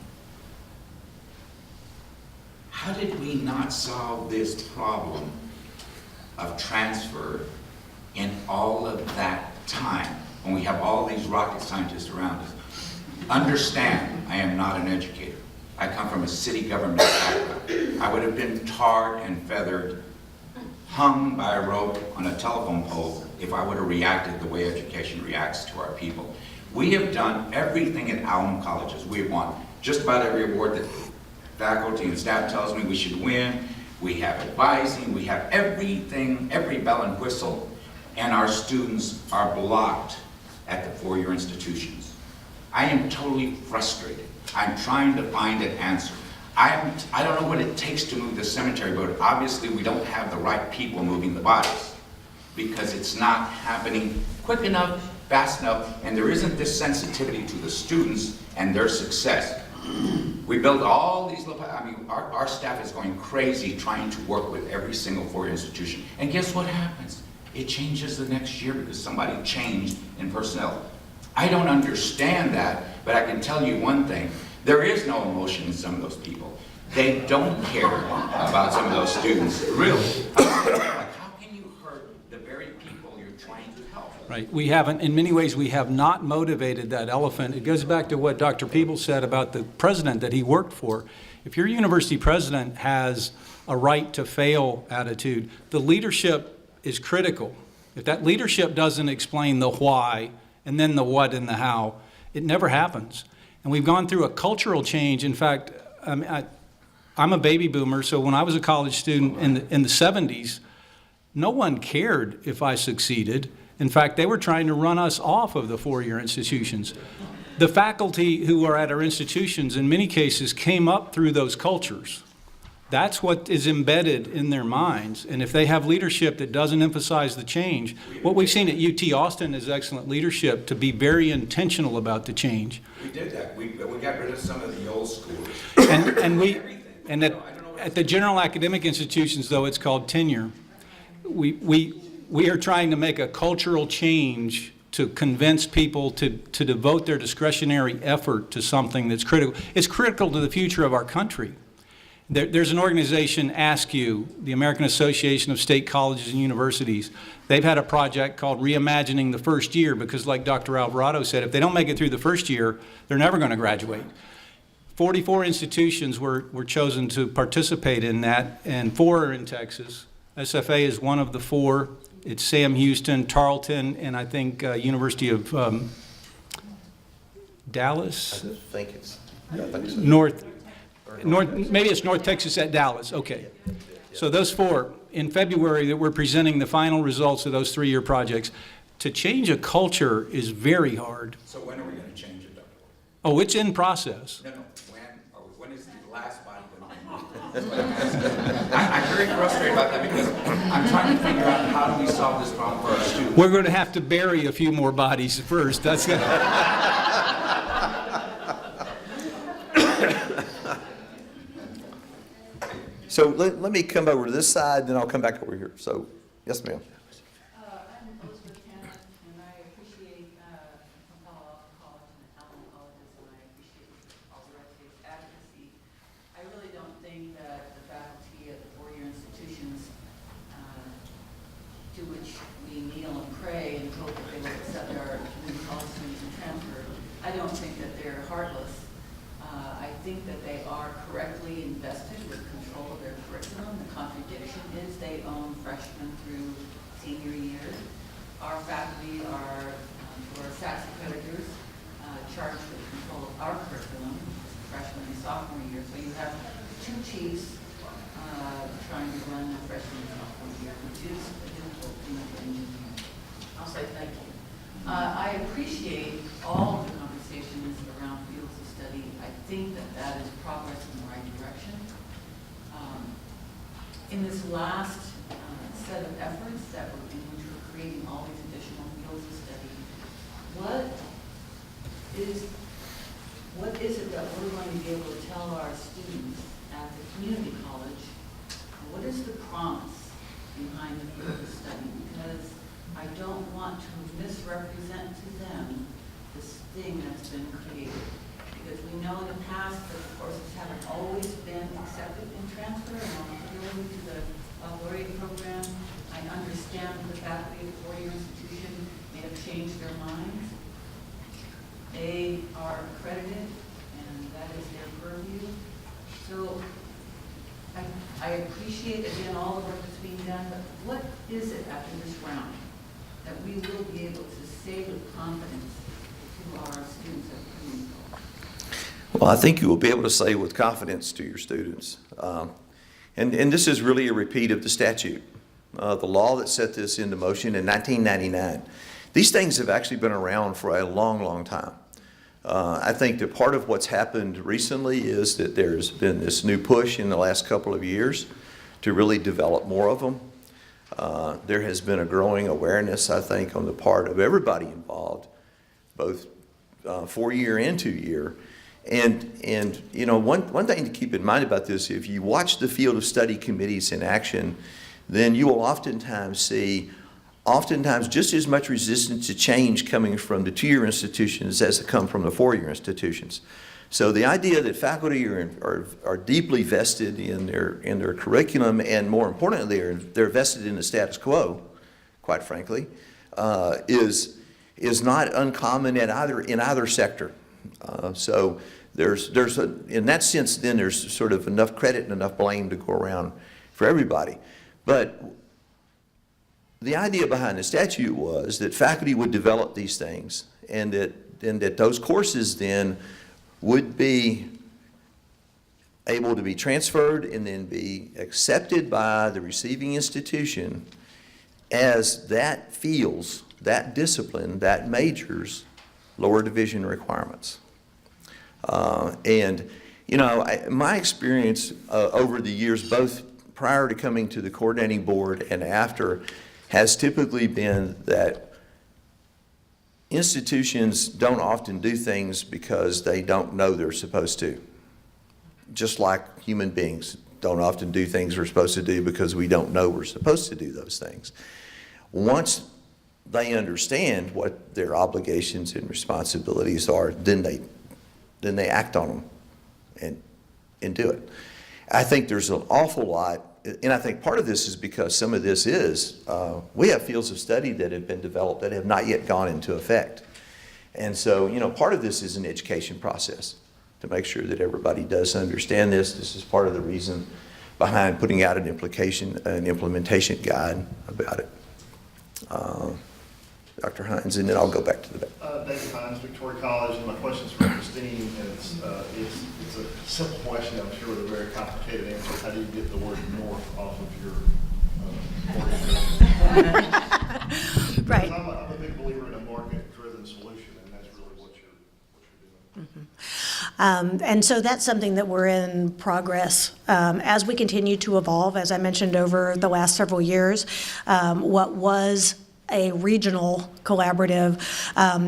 How did we not solve this problem of transfer in all of that time when we have all these rocket scientists around us? Understand, I am not an educator. I come from a city government background. I would have been tarred and feathered, hung by a rope on a telephone pole if I would have reacted the way education reacts to our people. We have done everything at Allen Colleges. We have won just about every award that faculty and staff tells me we should win. We have advising, we have everything, every bell and whistle, and our students are blocked at the four-year institutions. I am totally frustrated. I'm trying to find an answer. I don't know what it takes to move the cemetery, but obviously we don't have the right people moving the bodies because it's not happening quick enough, fast enough, and there isn't this sensitivity to the students and their success. We build all these little, I mean, our staff is going crazy trying to work with every single four-year institution. And guess what happens? It changes the next year because somebody changed in personnel. I don't understand that, but I can tell you one thing. There is no emotion in some of those people. They don't care about some of those students. Really. How can you hurt the very people you're trying to help? Right. We haven't, in many ways, we have not motivated that elephant. It goes back to what Dr. Peebles said about the president that he worked for. If your university president has a right to fail attitude, the leadership is critical. If that leadership doesn't explain the why and then the what and the how, it never happens. And we've gone through a cultural change. In fact, I'm a baby boomer, so when I was a college student in the 70s, no one cared if I succeeded. In fact, they were trying to run us off of the four-year institutions. The faculty who are at our institutions, in many cases, came up through those cultures. That's what is embedded in their minds. And if they have leadership that doesn't emphasize the change, what we've seen at UT Austin is excellent leadership to be very intentional about the change. We did that. We got rid of some of the old schools. And at the general academic institutions, though, it's called tenure. We are trying to make a cultural change to convince people to devote their discretionary effort to something that's critical. It's critical to the future of our country. There's an organization, ASCU, the American Association of State Colleges and Universities. They've had a project called Reimagining the First Year because, like Dr. Alvarado said, if they don't make it through the first year, they're never going to graduate. 44 institutions were chosen to participate in that, and 4 are in Texas. SFA is one of the 4. It's Sam Houston, Tarleton, and I think University of Dallas? I think so. North, maybe it's North Texas at Dallas, okay. So those 4, in February, that we're presenting the final results of those 3-year projects. To change a culture is very hard. So when are we going to change it, Dr. Oh, it's in process. No, when is the last body going to be? I'm very frustrated about that because I'm trying to figure out how do we solve this problem for our students. We're going to have to bury a few more bodies first. That's gonna... So let me come over to this side, then I'll come back over here. So, yes, ma'am. I'm Elizabeth Tanner, and I appreciate Palo Alto College and Allen colleges, and I appreciate all the rest of its advocacy. I really don't think that the faculty at the 4-year institutions, to which we kneel and pray and hope that they will accept our community college students and transfer, I don't think that they're heartless. I think that they are correctly invested with control of their curriculum. The contradiction is they own freshmen through senior year. Our faculty are, who are SAS accreditors, charged with control of our curriculum, freshman and sophomore year. So you have 2 chiefs trying to run the freshman and sophomore year, which is a difficult thing for engineering. I'll say thank you. I appreciate all the conversations around fields of study. I think that that is progress in the right direction. In this last set of efforts that were in which we're creating all these additional fields of study, what is it that we're going to be able to tell our students at the community college? What is the promise behind the field of study? Because I don't want to misrepresent to them this thing that's been created. Because we know in the past that the courses haven't always been accepted in transfer, and particularly to the baccalaureate program. I understand that the faculty of the 4-year institution may have changed their minds. They are accredited, and that is their purview. So I appreciate, again, all the work that's being done, but what is it after this round that we will be able to say with confidence to our students at the community college? Well, I think you will be able to say with confidence to your students. And this is really a repeat of the statute. The law that set this into motion in 1999. These things have actually been around for a long, long time. I think that part of what's happened recently is that there's been this new push in the last couple of years to really develop more of them. There has been a growing awareness, I think, on the part of everybody involved, both 4-year and 2-year. And you know, one thing to keep in mind about this, if you watch the field of study committees in action, then you will oftentimes see just as much resistance to change coming from the 2-year institutions as it come from the 4-year institutions. So the idea that faculty are deeply vested in their curriculum, and more importantly, they're vested in the status quo, quite frankly, is not uncommon in either sector. So in that sense, then there's sort of enough credit and enough blame to go around for everybody. But the idea behind the statute was that faculty would develop these things, and that those courses then would be able to be transferred and then be accepted by the receiving institution as that fields, that discipline, that majors lower division requirements. And, you know, my experience over the years, both prior to coming to the coordinating board and after, has typically been that institutions don't often do things because they don't know they're supposed to. Just like human beings don't often do things we're supposed to do because we don't know we're supposed to do those things. Once they understand what their obligations and responsibilities are, then they act on them and do it. I think there's an awful lot, and I think part of this is because some of this is, we have fields of study that have been developed that have not yet gone into effect. And so, you know, part of this is an education process to make sure that everybody does understand this. This is part of the reason behind putting out an implementation guide about it. Dr. Hines, and then I'll go back to the back. David Hines, Victoria College, and my question's for Christine. And it's a simple question, I'm sure, with a very complicated answer. How do you get the word north off of your organization? Right. I'm a big believer in a market-driven solution, and that's really what you're doing. And so that's something that we're in progress as we continue to evolve. As I mentioned over the last several years, what was a regional collaborative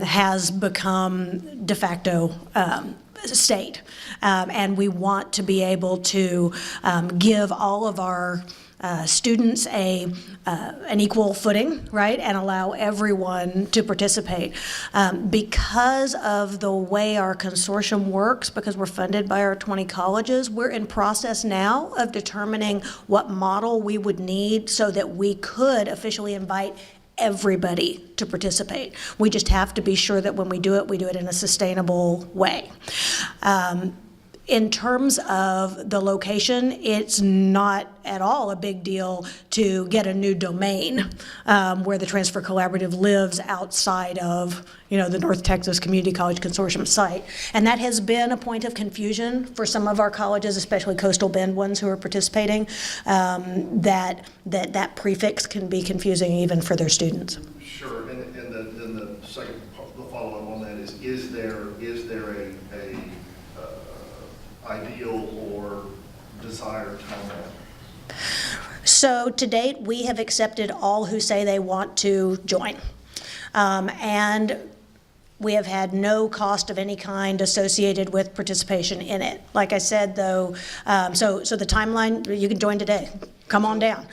has become de facto state. And we want to be able to give all of our students an equal footing, right, and allow everyone to participate. Because of the way our consortium works, because we're funded by our 20 colleges, we're in process now of determining what model we would need so that we could officially invite everybody to participate. We just have to be sure that when we do it in a sustainable way. In terms of the location, it's not at all a big deal to get a new domain where the Transfer Collaborative lives outside of, you know, the North Texas Community College Consortium site. And that has been a point of confusion for some of our colleges, especially Coastal Bend ones who are participating, that prefix can be confusing even for their students. Sure, and then the second, the follow-up on that is there a ideal or desired timeline? So to date, we have accepted all who say they want to join. And we have had no cost of any kind associated with participation in it. Like I said, though, so the timeline, you can join today. Come on down.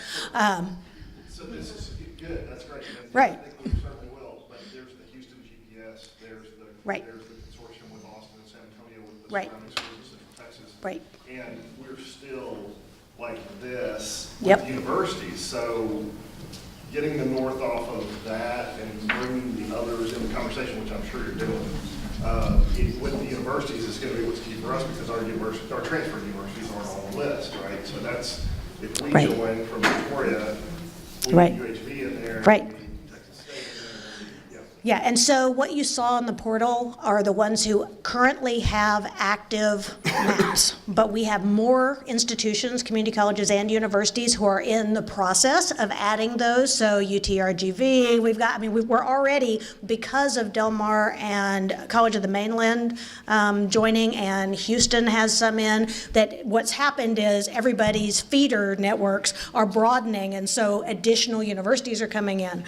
So this is good, that's great. Right. I think we certainly will, but there's the Houston GPS, there's the consortium with Austin and San Antonio with the surrounding schools in Central Texas. Right. And we're still like this Yep. with universities. So getting the north off of that and bringing the others in the conversation, which I'm sure you're doing, with the universities is going to be what's key for us because our transfer universities aren't on the list, right? So that's, if we join from Victoria, we need UHV in there. Right. We need Texas State in there. Yeah, and so what you saw in the portal are the ones who currently have active maps, but we have more institutions, community colleges and universities who are in the process of adding those. So UTRGV, we're already, because of Del Mar and College of the Mainland joining, and Houston has some in, that what's happened is everybody's feeder networks are broadening, and so additional universities are coming in.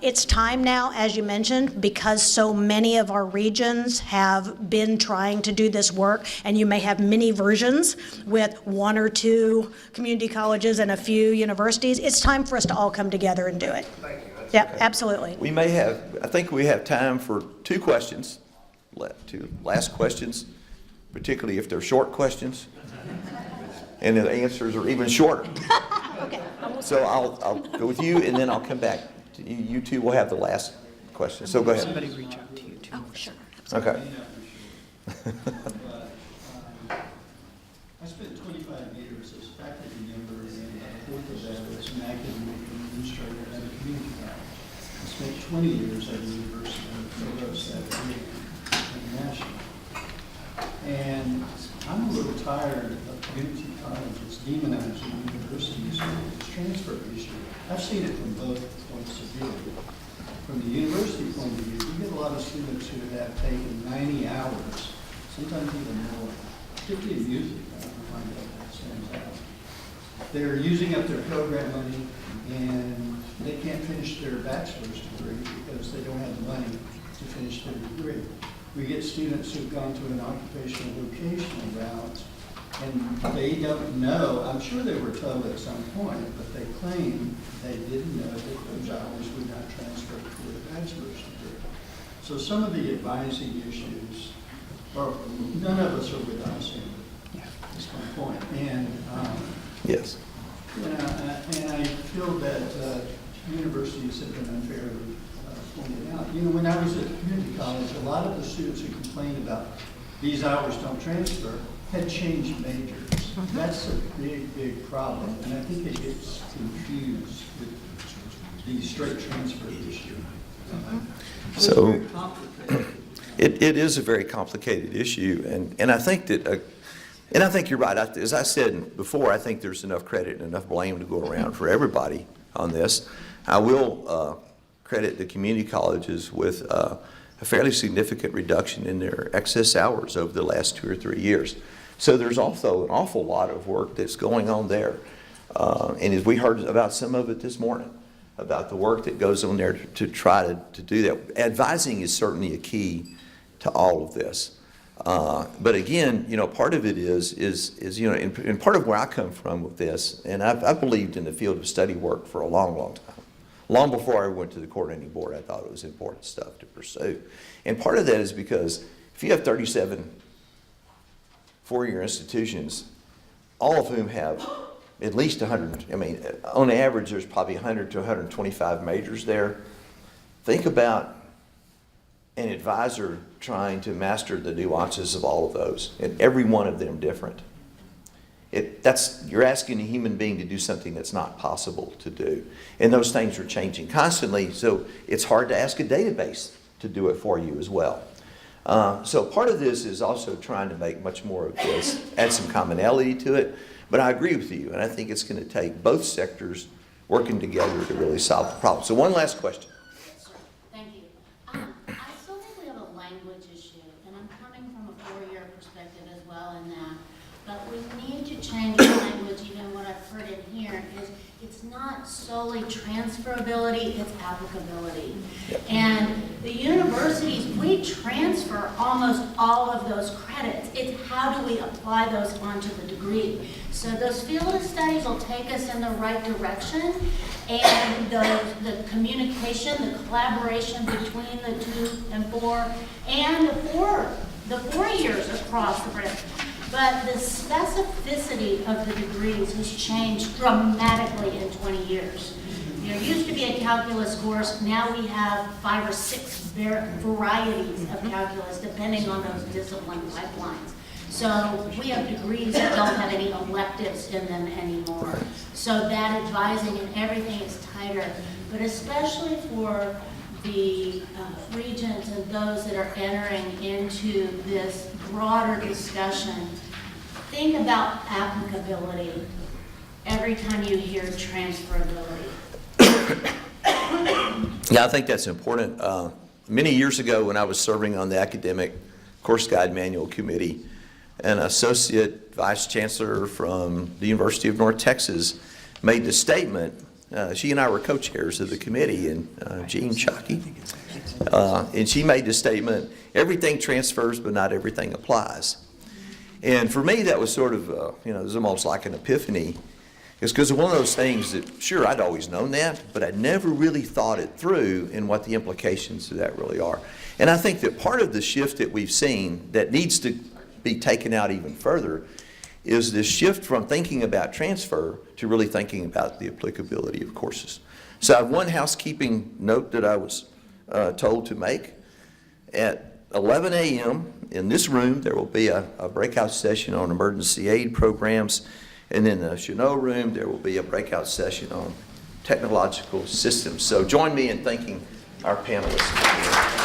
It's time now, as you mentioned, because so many of our regions have been trying to do this work, and you may have mini versions with one or two community colleges and a few universities. It's time for us to all come together and do it. Thank you. Yep, absolutely. We may have, I think we have time for two questions, two last questions, particularly if they're short questions, and the answers are even shorter. Okay. So I'll go with you, and then I'll come back to you. You two will have the last question. So go ahead. Somebody reach out to you too. Oh, sure. Okay. I spent 25 years as faculty member and a fourth of that as an academic administrator at a community college. I spent 20 years at the University of Provost International. And I'm a little tired of community colleges demonizing universities for this transfer issue. I've seen it from both points of view. from the university point of view, you get a lot of students who have taken 90 hours, sometimes even more, particularly in music. I don't find that stands out. They're using up their program money, and they can't finish their bachelor's degree because they don't have the money to finish their degree. We get students who've gone to an occupational vocational route, and they don't know, I'm sure they were told at some point, but they claim they didn't know that those hours would not transfer to a bachelor's degree. So some of the advising issues, or none of us are without sin, is my point. And, Yes. and I feel that universities have been unfairly pointed out. You know, when I was at community college, a lot of the students who complained about these hours don't transfer had changed majors. That's a big, big problem, and I think it gets confused with the straight transfer issue. It's So- very complicated. It is a very complicated issue, and I think that, and I think you're right. As I said before, I think there's enough credit and enough blame to go around for everybody on this. I will credit the community colleges with a fairly significant reduction in their excess hours over the last 2 or 3 years. So there's also an awful lot of work that's going on there. And as we heard about some of it this morning, about the work that goes on there to try to do that. Advising is certainly a key to all of this. But again, you know, part of it is you know, and part of where I come from with this, and I've believed in the field of study work for a long, long time. Long before I went to the coordinating board, I thought it was important stuff to pursue. And part of that is because if you have 37 four-year institutions, all of whom have at least 100, I mean, on average, there's probably 100 to 125 majors there. Think about an advisor trying to master the nuances of all of those, and every one of them different. You're asking a human being to do something that's not possible to do. And those things are changing constantly, so it's hard to ask a database to do it for you as well. So part of this is also trying to make much more of this, add some commonality to it. But I agree with you, and I think it's going to take both sectors working together to really solve the problem. So one last question. Yes, sir. Thank you. I still think we have a language issue, and I'm coming from a four-year perspective as well in that. But we need to change the language. Even what I've heard in here is it's not solely transferability, it's applicability. Yep. And the universities, we transfer almost all of those credits. It's how do we apply those onto the degree. So those field of studies will take us in the right direction, and the communication, the collaboration between the 2 and 4, and the 4 years across the bridge. But the specificity of the degrees has changed dramatically in 20 years. There used to be a calculus course, now we have 5 or 6 varieties of calculus depending on those discipline pipelines. So we have degrees that don't have any electives in them anymore. So that advising and everything is tighter, but especially for the regents and those that are entering into this broader discussion, think about applicability every time you hear transferability. Yeah, I think that's important. Many years ago when I was serving on the academic course guide manual committee, an associate vice chancellor from the University of North Texas made the statement, she and I were co-chairs of the committee, and Jean Shockey, and she made the statement, everything transfers but not everything applies. And for me that was sort of, it was almost like an epiphany. It's because of one of those things that, sure, I'd always known that, but I'd never really thought it through and what the implications of that really are. And I think that part of the shift that we've seen that needs to be taken out even further is this shift from thinking about transfer to really thinking about the applicability of courses. So I have one housekeeping note that I was told to make. At 11 a.m. in this room, there will be a breakout session on emergency aid programs. And in the Chenot room, there will be a breakout session on technological systems. So join me in thanking our panelists.